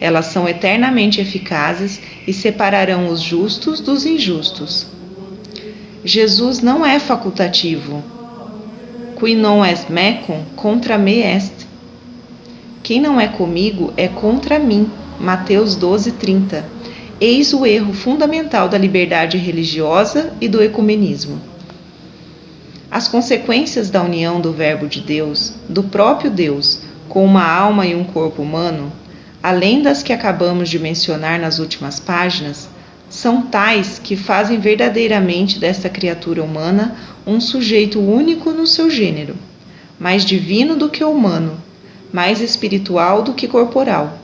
Elas são eternamente eficazes e separarão os justos dos injustos. Jesus não é facultativo. Qui non est mecum, contra me est. Quem não é comigo é contra mim. Mateus 12:30. Eis o erro fundamental da liberdade religiosa e do ecumenismo. As consequências da união do Verbo de Deus, do próprio Deus, com uma alma e um corpo humano, além das que acabamos de mencionar nas últimas páginas, são tais que fazem verdadeiramente desta criatura humana um sujeito único no seu gênero, mais divino do que humano, mais espiritual do que corporal,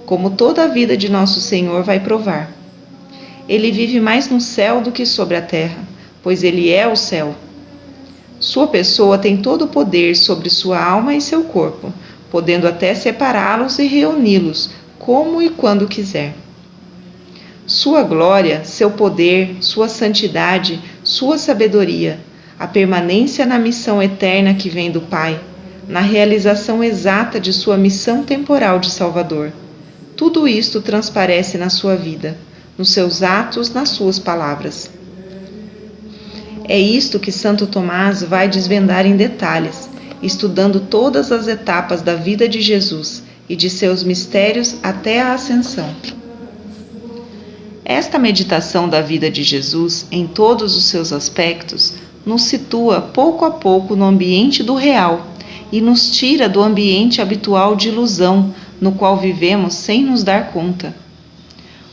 como toda a vida de nosso Senhor vai provar. Ele vive mais no céu do que sobre a terra, pois ele é o céu. Sua pessoa tem todo o poder sobre sua alma e seu corpo, podendo até separá-los e reuni-los, como e quando quiser. Sua glória, seu poder, sua santidade, sua sabedoria, a permanência na missão eterna que vem do Pai, na realização exata de sua missão temporal de Salvador. Tudo isto transparece na sua vida, nos seus atos, nas suas palavras. É isto que Santo Tomás vai desvendar em detalhes, estudando todas as etapas da vida de Jesus e de seus mistérios até a ascensão. Esta meditação da vida de Jesus, em todos os seus aspectos, nos situa pouco a pouco no ambiente do real e nos tira do ambiente habitual de ilusão no qual vivemos sem nos dar conta.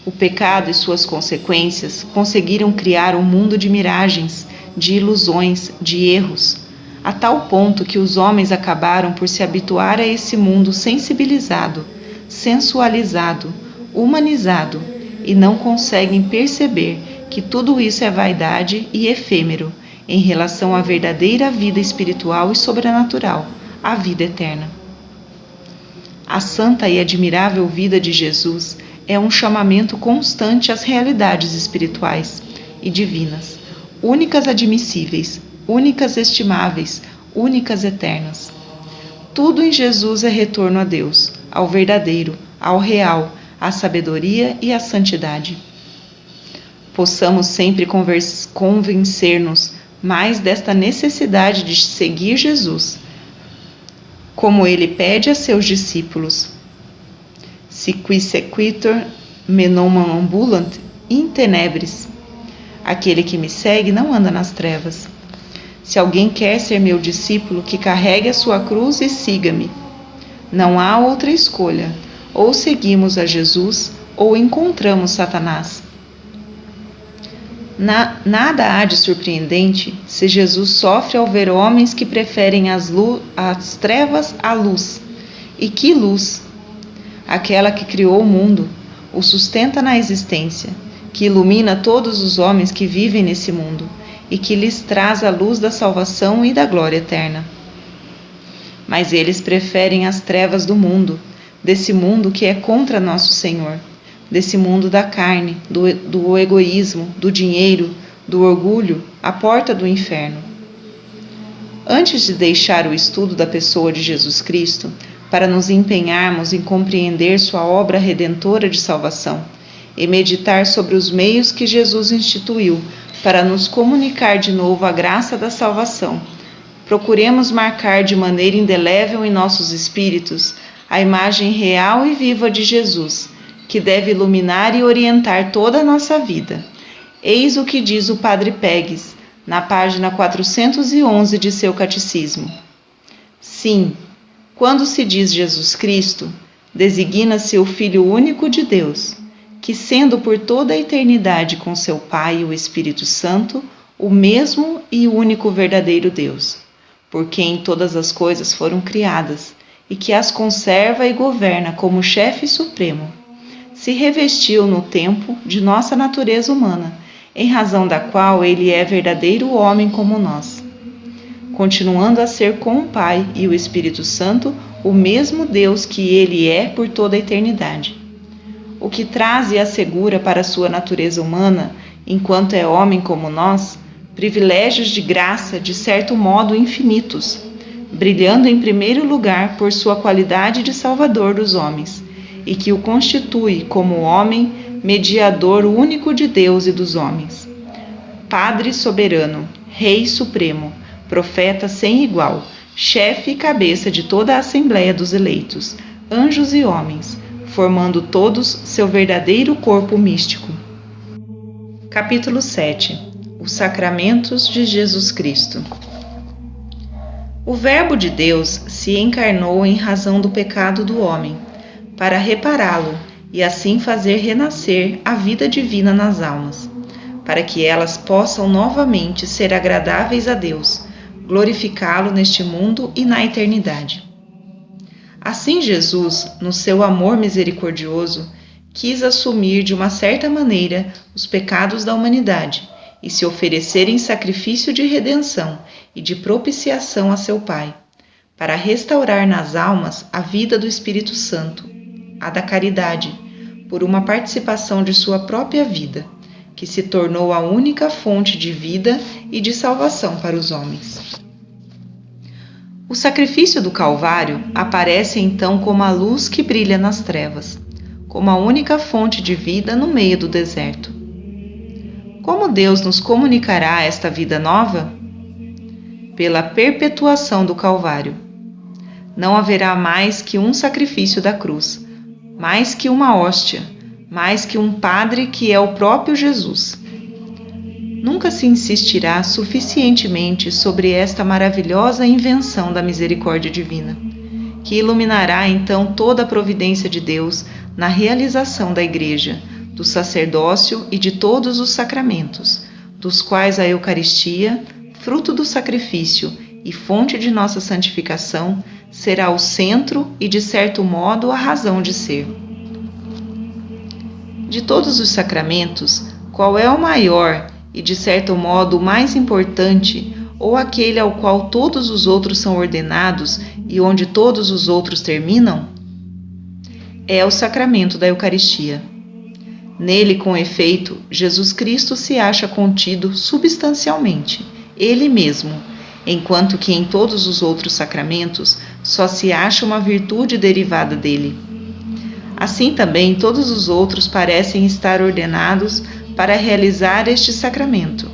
O pecado e suas consequências conseguiram criar um mundo de miragens, de ilusões, de erros, a tal ponto que os homens acabaram por se habituar a esse mundo sensibilizado, sensualizado, humanizado, e não conseguem perceber que tudo isso é vaidade e efêmero em relação à verdadeira vida espiritual e sobrenatural, a vida eterna. A santa e admirável vida de Jesus é um chamamento constante às realidades espirituais e divinas, únicas admissíveis, únicas estimáveis, únicas eternas. Tudo em Jesus é retorno a Deus, ao verdadeiro, ao real, à sabedoria e à santidade. Possamos sempre convencer-nos mais desta necessidade de seguir Jesus, como ele pede a seus discípulos. Si qui sequitur me non ambulant in tenebris. Aquele que me segue não anda nas trevas. Se alguém quer ser meu discípulo, que carregue a sua cruz e siga-me. Não há outra escolha. Ou seguimos a Jesus, ou encontramos Satanás. Nada há de surpreendente se Jesus sofre ao ver homens que preferem as trevas à luz. E que luz! Aquela que criou o mundo, o sustenta na existência, que ilumina todos os homens que vivem nesse mundo e que lhes traz a luz da salvação e da glória eterna. Mas eles preferem as trevas do mundo, desse mundo que é contra nosso Senhor, desse mundo da carne, do egoísmo, do dinheiro, do orgulho, a porta do inferno. Antes de deixar o estudo da pessoa de Jesus Cristo, para nos empenharmos em compreender sua obra redentora de salvação e meditar sobre os meios que Jesus instituiu para nos comunicar de novo a graça da salvação, procuremos marcar de maneira indelével em nossos espíritos a imagem real e viva de Jesus, que deve iluminar e orientar toda a nossa vida. Eis o que diz o Padre Pegues, na página 411 de seu Catecismo. Sim, quando se diz Jesus Cristo, designa-se o Filho único de Deus, que sendo por toda a eternidade com seu Pai e o Espírito Santo, o mesmo e único verdadeiro Deus, por quem todas as coisas foram criadas, e que as conserva e governa como chefe supremo, se revestiu no tempo de nossa natureza humana, em razão da qual ele é verdadeiro homem como nós, continuando a ser com o Pai e o Espírito Santo o mesmo Deus que ele é por toda a eternidade. O que traz e assegura para a sua natureza humana, enquanto é homem como nós, privilégios de graça de certo modo infinitos, brilhando em primeiro lugar por sua qualidade de Salvador dos homens, e que o constitui como homem, mediador único de Deus e dos homens. Padre soberano, Rei supremo, profeta sem igual, chefe e cabeça de toda a Assembleia dos eleitos, anjos e homens, formando todos seu verdadeiro corpo místico. Capítulo 7. Os Sacramentos de Jesus Cristo. O Verbo de Deus se encarnou em razão do pecado do homem, para repará-lo e assim fazer renascer a vida divina nas almas, para que elas possam novamente ser agradáveis a Deus, glorificá-lo neste mundo e na eternidade. Assim Jesus, no seu amor misericordioso, quis assumir de uma certa maneira os pecados da humanidade e se oferecer em sacrifício de redenção e de propiciação a seu Pai, para restaurar nas almas a vida do Espírito Santo, a da caridade, por uma participação de sua própria vida, que se tornou a única fonte de vida e de salvação para os homens. O sacrifício do Calvário aparece então como a luz que brilha nas trevas, como a única fonte de vida no meio do deserto. Como Deus nos comunicará esta vida nova? Pela perpetuação do Calvário. Não haverá mais que um sacrifício da cruz, mais que uma hóstia, mais que um padre que é o próprio Jesus. Nunca se insistirá suficientemente sobre esta maravilhosa invenção da misericórdia divina, que iluminará então toda a providência de Deus na realização da Igreja, do sacerdócio e de todos os sacramentos, dos quais a Eucaristia, fruto do sacrifício e fonte de nossa santificação, será o centro e, de certo modo, a razão de ser. De todos os sacramentos, qual é o maior e, de certo modo, o mais importante, ou aquele ao qual todos os outros são ordenados e onde todos os outros terminam? É o sacramento da Eucaristia. Nele, com efeito, Jesus Cristo se acha contido substancialmente, Ele mesmo, enquanto que em todos os outros sacramentos só se acha uma virtude derivada dele. Assim também todos os outros parecem estar ordenados para realizar este sacramento,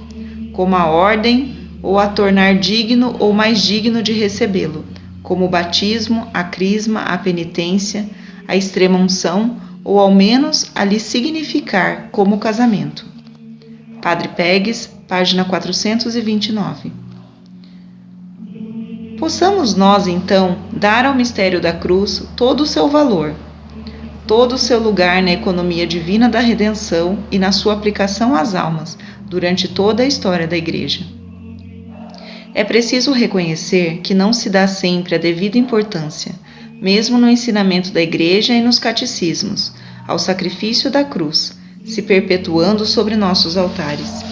como a ordem ou a tornar digno ou mais digno de recebê-lo, como o batismo, a crisma, a penitência, a extrema-unção, ou ao menos a lhe significar como o casamento. Padre Pegues, página 429. Possamos nós, então, dar ao mistério da cruz todo o seu valor, todo o seu lugar na economia divina da redenção e na sua aplicação às almas durante toda a história da Igreja. É preciso reconhecer que não se dá sempre a devida importância, mesmo no ensinamento da Igreja e nos catecismos, ao sacrifício da cruz, se perpetuando sobre nossos altares.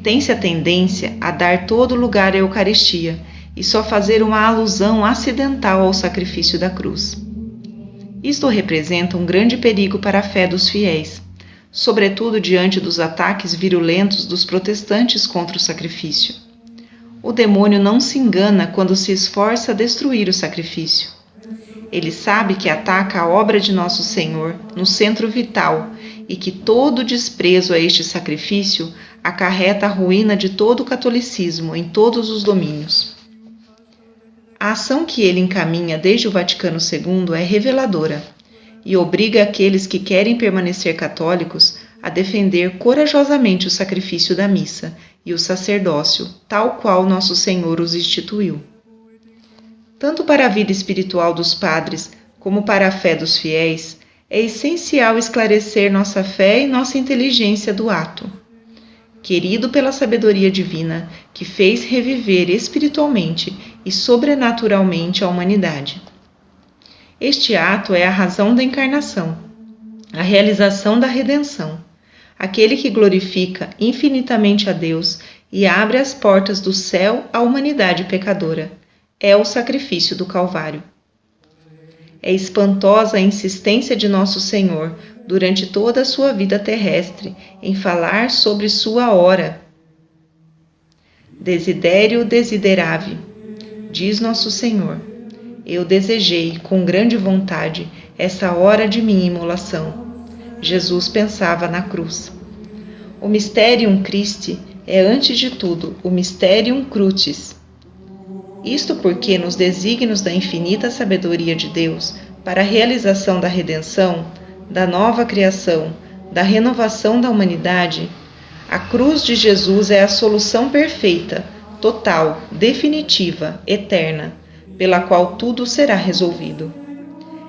Tem-se a tendência a dar todo lugar à Eucaristia e só fazer uma alusão acidental ao sacrifício da cruz. Isto representa um grande perigo para a fé dos fiéis, sobretudo diante dos ataques virulentos dos protestantes contra o sacrifício. O demônio não se engana quando se esforça a destruir o sacrifício. Ele sabe que ataca a obra de Nosso Senhor no centro vital e que todo desprezo a este sacrifício acarreta a ruína de todo o catolicismo em todos os domínios. A ação que ele encaminha desde o Vaticano II é reveladora e obriga aqueles que querem permanecer católicos a defender corajosamente o sacrifício da missa e o sacerdócio, tal qual Nosso Senhor os instituiu. Tanto para a vida espiritual dos padres como para a fé dos fiéis, é essencial esclarecer nossa fé e nossa inteligência do ato. Querido pela sabedoria divina, que fez reviver espiritualmente e sobrenaturalmente a humanidade. Este ato é a razão da encarnação, a realização da redenção, aquele que glorifica infinitamente a Deus e abre as portas do céu à humanidade pecadora. É o sacrifício do Calvário. É espantosa a insistência de Nosso Senhor, durante toda a sua vida terrestre, em falar sobre sua hora. Desiderio desideravi, diz Nosso Senhor. Eu desejei, com grande vontade, essa hora de minha imolação. Jesus pensava na cruz. O Mysterium Christi é, antes de tudo, o Mysterium Crucis. Isto porque, nos desígnios da infinita sabedoria de Deus, para a realização da redenção, da nova criação, da renovação da humanidade, a cruz de Jesus é a solução perfeita, total, definitiva, eterna, pela qual tudo será resolvido.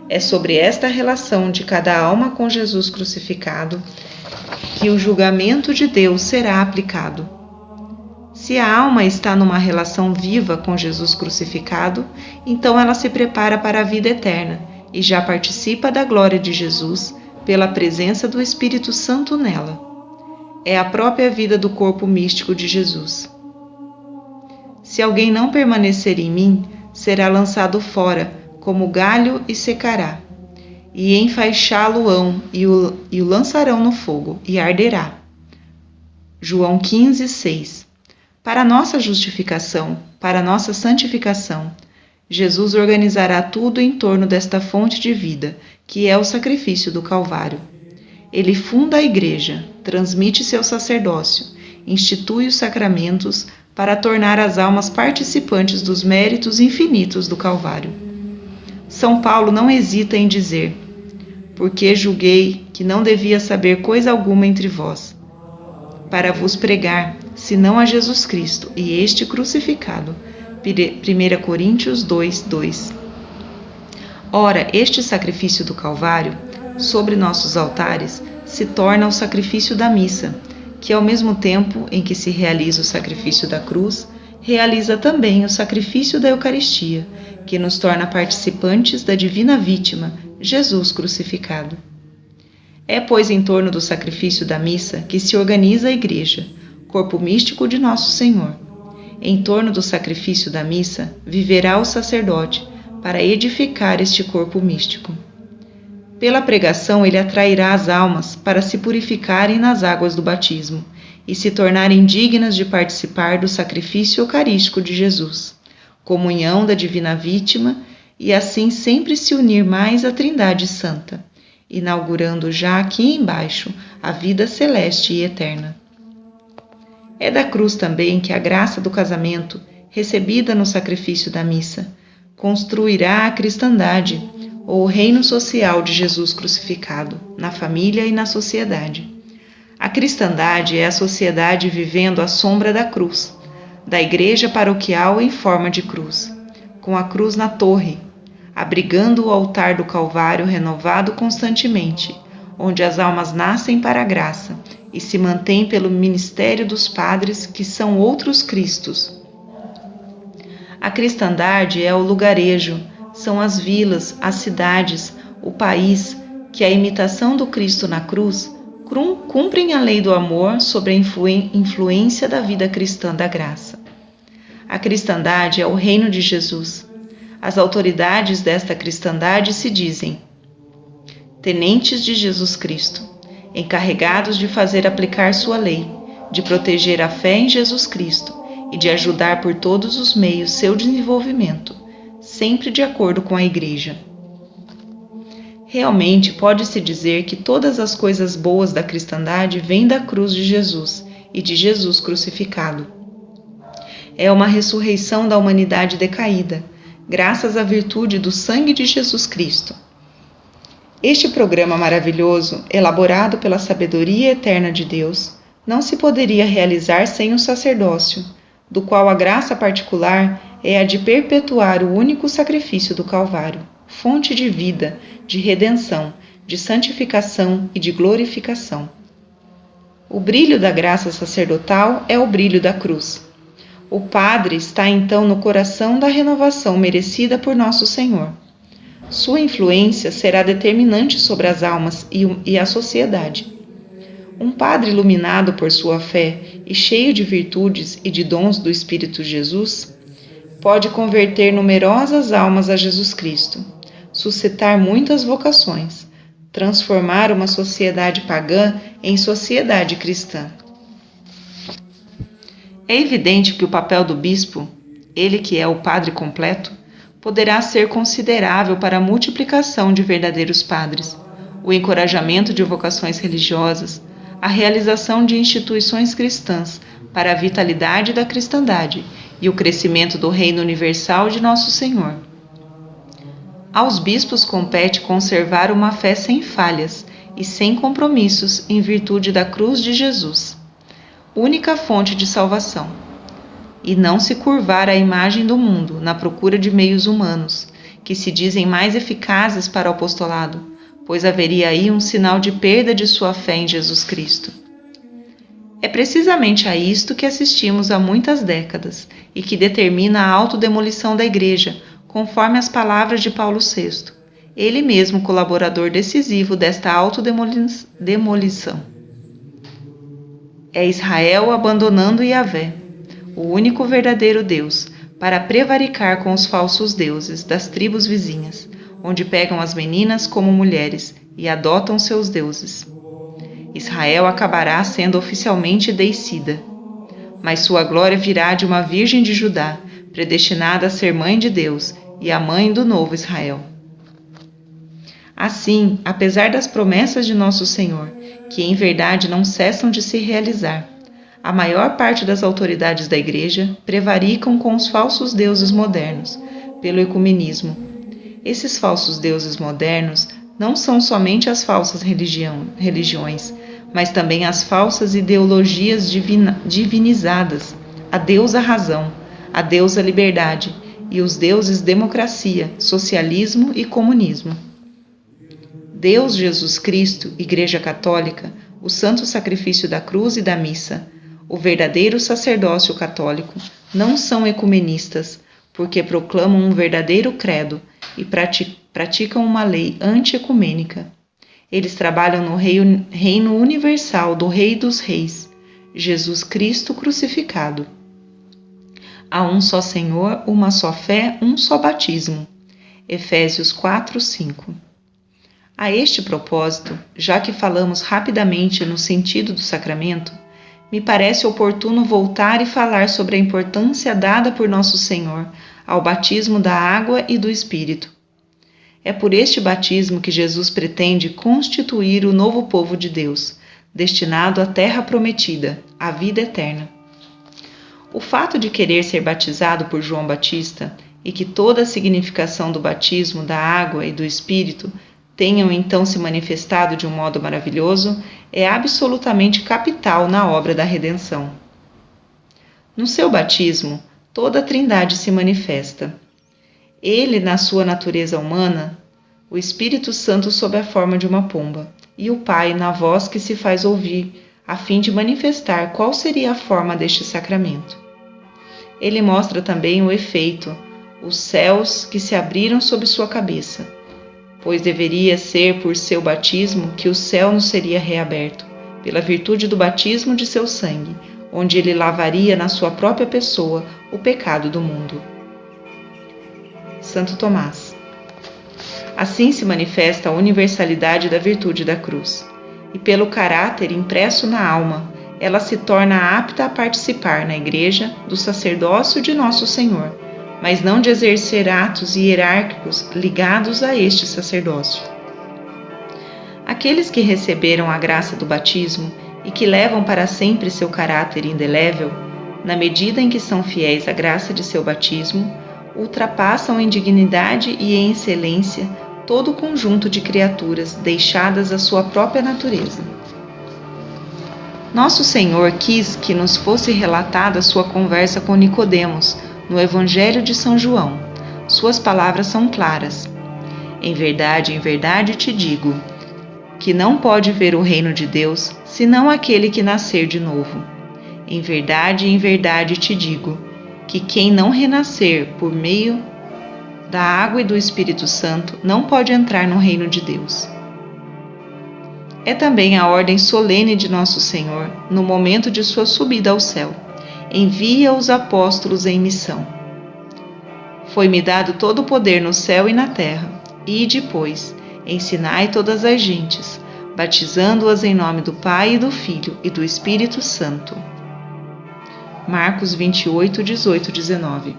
É sobre esta relação de cada alma com Jesus crucificado que o julgamento de Deus será aplicado. Se a alma está numa relação viva com Jesus crucificado, então ela se prepara para a vida eterna e já participa da glória de Jesus pela presença do Espírito Santo nela. É a própria vida do corpo místico de Jesus. Se alguém não permanecer em mim, será lançado fora, como galho, e secará. E enfaixá-lo-ão e o lançarão no fogo, e arderá. João 15, 6. Para nossa justificação, para nossa santificação, Jesus organizará tudo em torno desta fonte de vida, que é o sacrifício do Calvário. Ele funda a Igreja, transmite seu sacerdócio, institui os sacramentos para tornar as almas participantes dos méritos infinitos do Calvário. São Paulo não hesita em dizer: porque julguei que não devia saber coisa alguma entre vós, para vos pregar, senão a Jesus Cristo e este crucificado. 1 Coríntios 2, 2. Ora, este sacrifício do Calvário, sobre nossos altares, se torna o sacrifício da missa, que ao mesmo tempo em que se realiza o sacrifício da cruz, realiza também o sacrifício da Eucaristia, que nos torna participantes da divina vítima, Jesus crucificado. É, pois, em torno do sacrifício da missa que se organiza a Igreja, corpo místico de Nosso Senhor. Em torno do sacrifício da missa viverá o sacerdote para edificar este corpo místico. Pela pregação ele atrairá as almas para se purificarem nas águas do batismo e se tornarem dignas de participar do sacrifício eucarístico de Jesus, comunhão da divina vítima, e assim sempre se unir mais à Trindade Santa, inaugurando já aqui embaixo a vida celeste e eterna. É da cruz também que a graça do casamento, recebida no sacrifício da missa, construirá a cristandade, ou o reino social de Jesus crucificado, na família e na sociedade. A cristandade é a sociedade vivendo à sombra da cruz, da igreja paroquial em forma de cruz, com a cruz na torre, abrigando o altar do Calvário renovado constantemente, onde as almas nascem para a graça e se mantêm pelo ministério dos padres, que são outros Cristos. A cristandade é o lugarejo, são as vilas, as cidades, o país, que a imitação do Cristo na cruz cumprem a lei do amor sobre a influência da vida cristã da graça. A cristandade é o reino de Jesus. As autoridades desta cristandade se dizem tenentes de Jesus Cristo, encarregados de fazer aplicar sua lei, de proteger a fé em Jesus Cristo e de ajudar por todos os meios seu desenvolvimento, sempre de acordo com a Igreja. Realmente pode-se dizer que todas as coisas boas da cristandade vêm da cruz de Jesus e de Jesus crucificado. É uma ressurreição da humanidade decaída, graças à virtude do sangue de Jesus Cristo. Este programa maravilhoso, elaborado pela sabedoria eterna de Deus, não se poderia realizar sem o sacerdócio, do qual a graça particular é a de perpetuar o único sacrifício do Calvário, fonte de vida, de redenção, de santificação e de glorificação. O brilho da graça sacerdotal é o brilho da cruz. O Padre está então no coração da renovação merecida por Nosso Senhor. Sua influência será determinante sobre as almas e a sociedade. Um padre iluminado por sua fé e cheio de virtudes e de dons do Espírito Jesus pode converter numerosas almas a Jesus Cristo, suscitar muitas vocações, transformar uma sociedade pagã em sociedade cristã. É evidente que o papel do bispo, ele que é o padre completo, poderá ser considerável para a multiplicação de verdadeiros padres, o encorajamento de vocações religiosas, a realização de instituições cristãs para a vitalidade da cristandade e o crescimento do reino universal de Nosso Senhor. Aos bispos compete conservar uma fé sem falhas e sem compromissos em virtude da cruz de Jesus, única fonte de salvação. e não se curvar à imagem do mundo na procura de meios humanos, que se dizem mais eficazes para o apostolado, pois haveria aí um sinal de perda de sua fé em Jesus Cristo. É precisamente a isto que assistimos há muitas décadas e que determina a autodemolição da Igreja, conforme as palavras de Paulo VI, ele mesmo colaborador decisivo desta autodemolição. É Israel abandonando Yahvé, o único verdadeiro Deus, para prevaricar com os falsos deuses das tribos vizinhas, onde pegam as meninas como mulheres e adotam seus deuses. Israel acabará sendo oficialmente deicida, mas sua glória virá de uma virgem de Judá, predestinada a ser mãe de Deus e a mãe do novo Israel. Assim, apesar das promessas de nosso Senhor, que em verdade não cessam de se realizar, a maior parte das autoridades da Igreja prevaricam com os falsos deuses modernos, pelo ecumenismo. Esses falsos deuses modernos não são somente as falsas religiões, mas também as falsas ideologias divinizadas, a deusa razão, a deusa liberdade e os deuses democracia, socialismo e comunismo. Deus Jesus Cristo, Igreja Católica, o santo sacrifício da cruz e da missa, o verdadeiro sacerdócio católico, não são ecumenistas, porque proclamam um verdadeiro credo e praticam uma lei anti-ecumênica. Eles trabalham no reino universal do Rei dos Reis, Jesus Cristo crucificado. Há um só Senhor, uma só fé, um só batismo. Efésios 4, 5. A este propósito, já que falamos rapidamente no sentido do sacramento, me parece oportuno voltar e falar sobre a importância dada por Nosso Senhor ao batismo da água e do Espírito. É por este batismo que Jesus pretende constituir o novo povo de Deus, destinado à terra prometida, à vida eterna. O fato de querer ser batizado por João Batista e que toda a significação do batismo da água e do Espírito tenham então se manifestado de um modo maravilhoso é absolutamente capital na obra da redenção. No seu batismo, toda a Trindade se manifesta. Ele, na sua natureza humana, o Espírito Santo sob a forma de uma pomba, e o Pai na voz que se faz ouvir, a fim de manifestar qual seria a forma deste sacramento. Ele mostra também o efeito, os céus que se abriram sob sua cabeça, pois deveria ser por seu batismo que o céu nos seria reaberto, pela virtude do batismo de seu sangue, onde ele lavaria na sua própria pessoa o pecado do mundo. Santo Tomás. Assim se manifesta a universalidade da virtude da cruz, e pelo caráter impresso na alma, ela se torna apta a participar na Igreja do sacerdócio de Nosso Senhor, mas não de exercer atos hierárquicos ligados a este sacerdócio. Aqueles que receberam a graça do batismo e que levam para sempre seu caráter indelével, na medida em que são fiéis à graça de seu batismo, ultrapassam em dignidade e em excelência todo o conjunto de criaturas deixadas à sua própria natureza. Nosso Senhor quis que nos fosse relatada sua conversa com Nicodemos, no Evangelho de São João. Suas palavras são claras. Em verdade te digo, que não pode ver o reino de Deus, senão aquele que nascer de novo. Em verdade te digo, que quem não renascer por meio da água e do Espírito Santo não pode entrar no reino de Deus. É também a ordem solene de Nosso Senhor, no momento de sua subida ao céu. Envia os apóstolos em missão. Foi-me dado todo o poder no céu e na terra, e depois ensinai todas as gentes, batizando-as em nome do Pai e do Filho e do Espírito Santo. Marcos 28, 18, 19.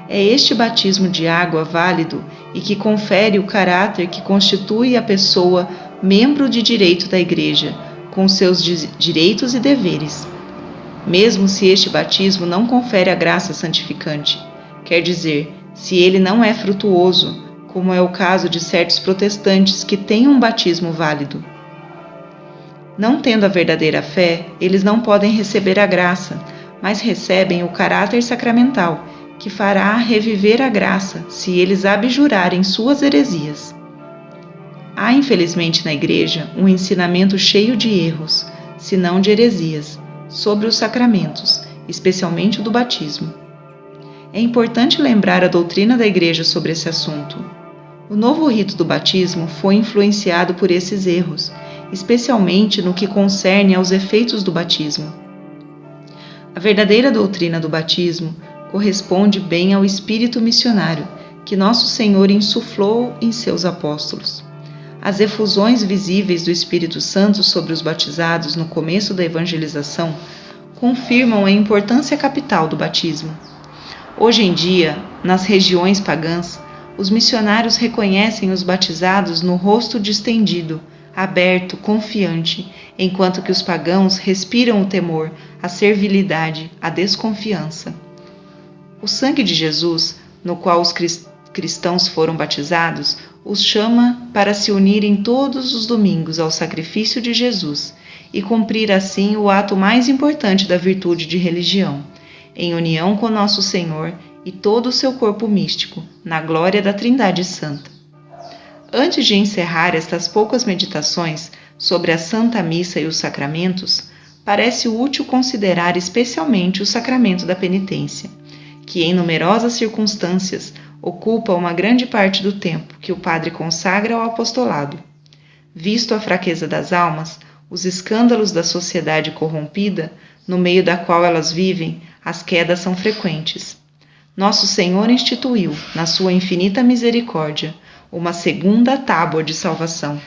É este batismo de água válido e que confere o caráter que constitui a pessoa membro de direito da Igreja, com seus direitos e deveres. Mesmo se este batismo não confere a graça santificante, quer dizer, se ele não é frutuoso, como é o caso de certos protestantes que têm um batismo válido. Não tendo a verdadeira fé, eles não podem receber a graça, mas recebem o caráter sacramental, que fará reviver a graça se eles abjurarem suas heresias. Há, infelizmente, na Igreja um ensinamento cheio de erros, se não de heresias, sobre os sacramentos, especialmente o do batismo. É importante lembrar a doutrina da Igreja sobre esse assunto. O novo rito do batismo foi influenciado por esses erros, especialmente no que concerne aos efeitos do batismo. A verdadeira doutrina do batismo corresponde bem ao espírito missionário que Nosso Senhor insuflou em seus apóstolos. As efusões visíveis do Espírito Santo sobre os batizados no começo da evangelização confirmam a importância capital do batismo. Hoje em dia, nas regiões pagãs, os missionários reconhecem os batizados no rosto distendido, aberto, confiante, enquanto que os pagãos respiram o temor, a servilidade, a desconfiança. O sangue de Jesus, no qual os cristãos foram batizados, os chama para se unirem todos os domingos ao sacrifício de Jesus e cumprir assim o ato mais importante da virtude de religião, em união com Nosso Senhor e todo o seu corpo místico, na glória da Trindade Santa. Antes de encerrar estas poucas meditações sobre a Santa Missa e os sacramentos, parece útil considerar especialmente o sacramento da penitência, que em numerosas circunstâncias ocupa uma grande parte do tempo que o padre consagra ao apostolado. Visto a fraqueza das almas, os escândalos da sociedade corrompida, no meio da qual elas vivem, as quedas são frequentes. Nosso Senhor instituiu, na sua infinita misericórdia, uma segunda tábua de salvação.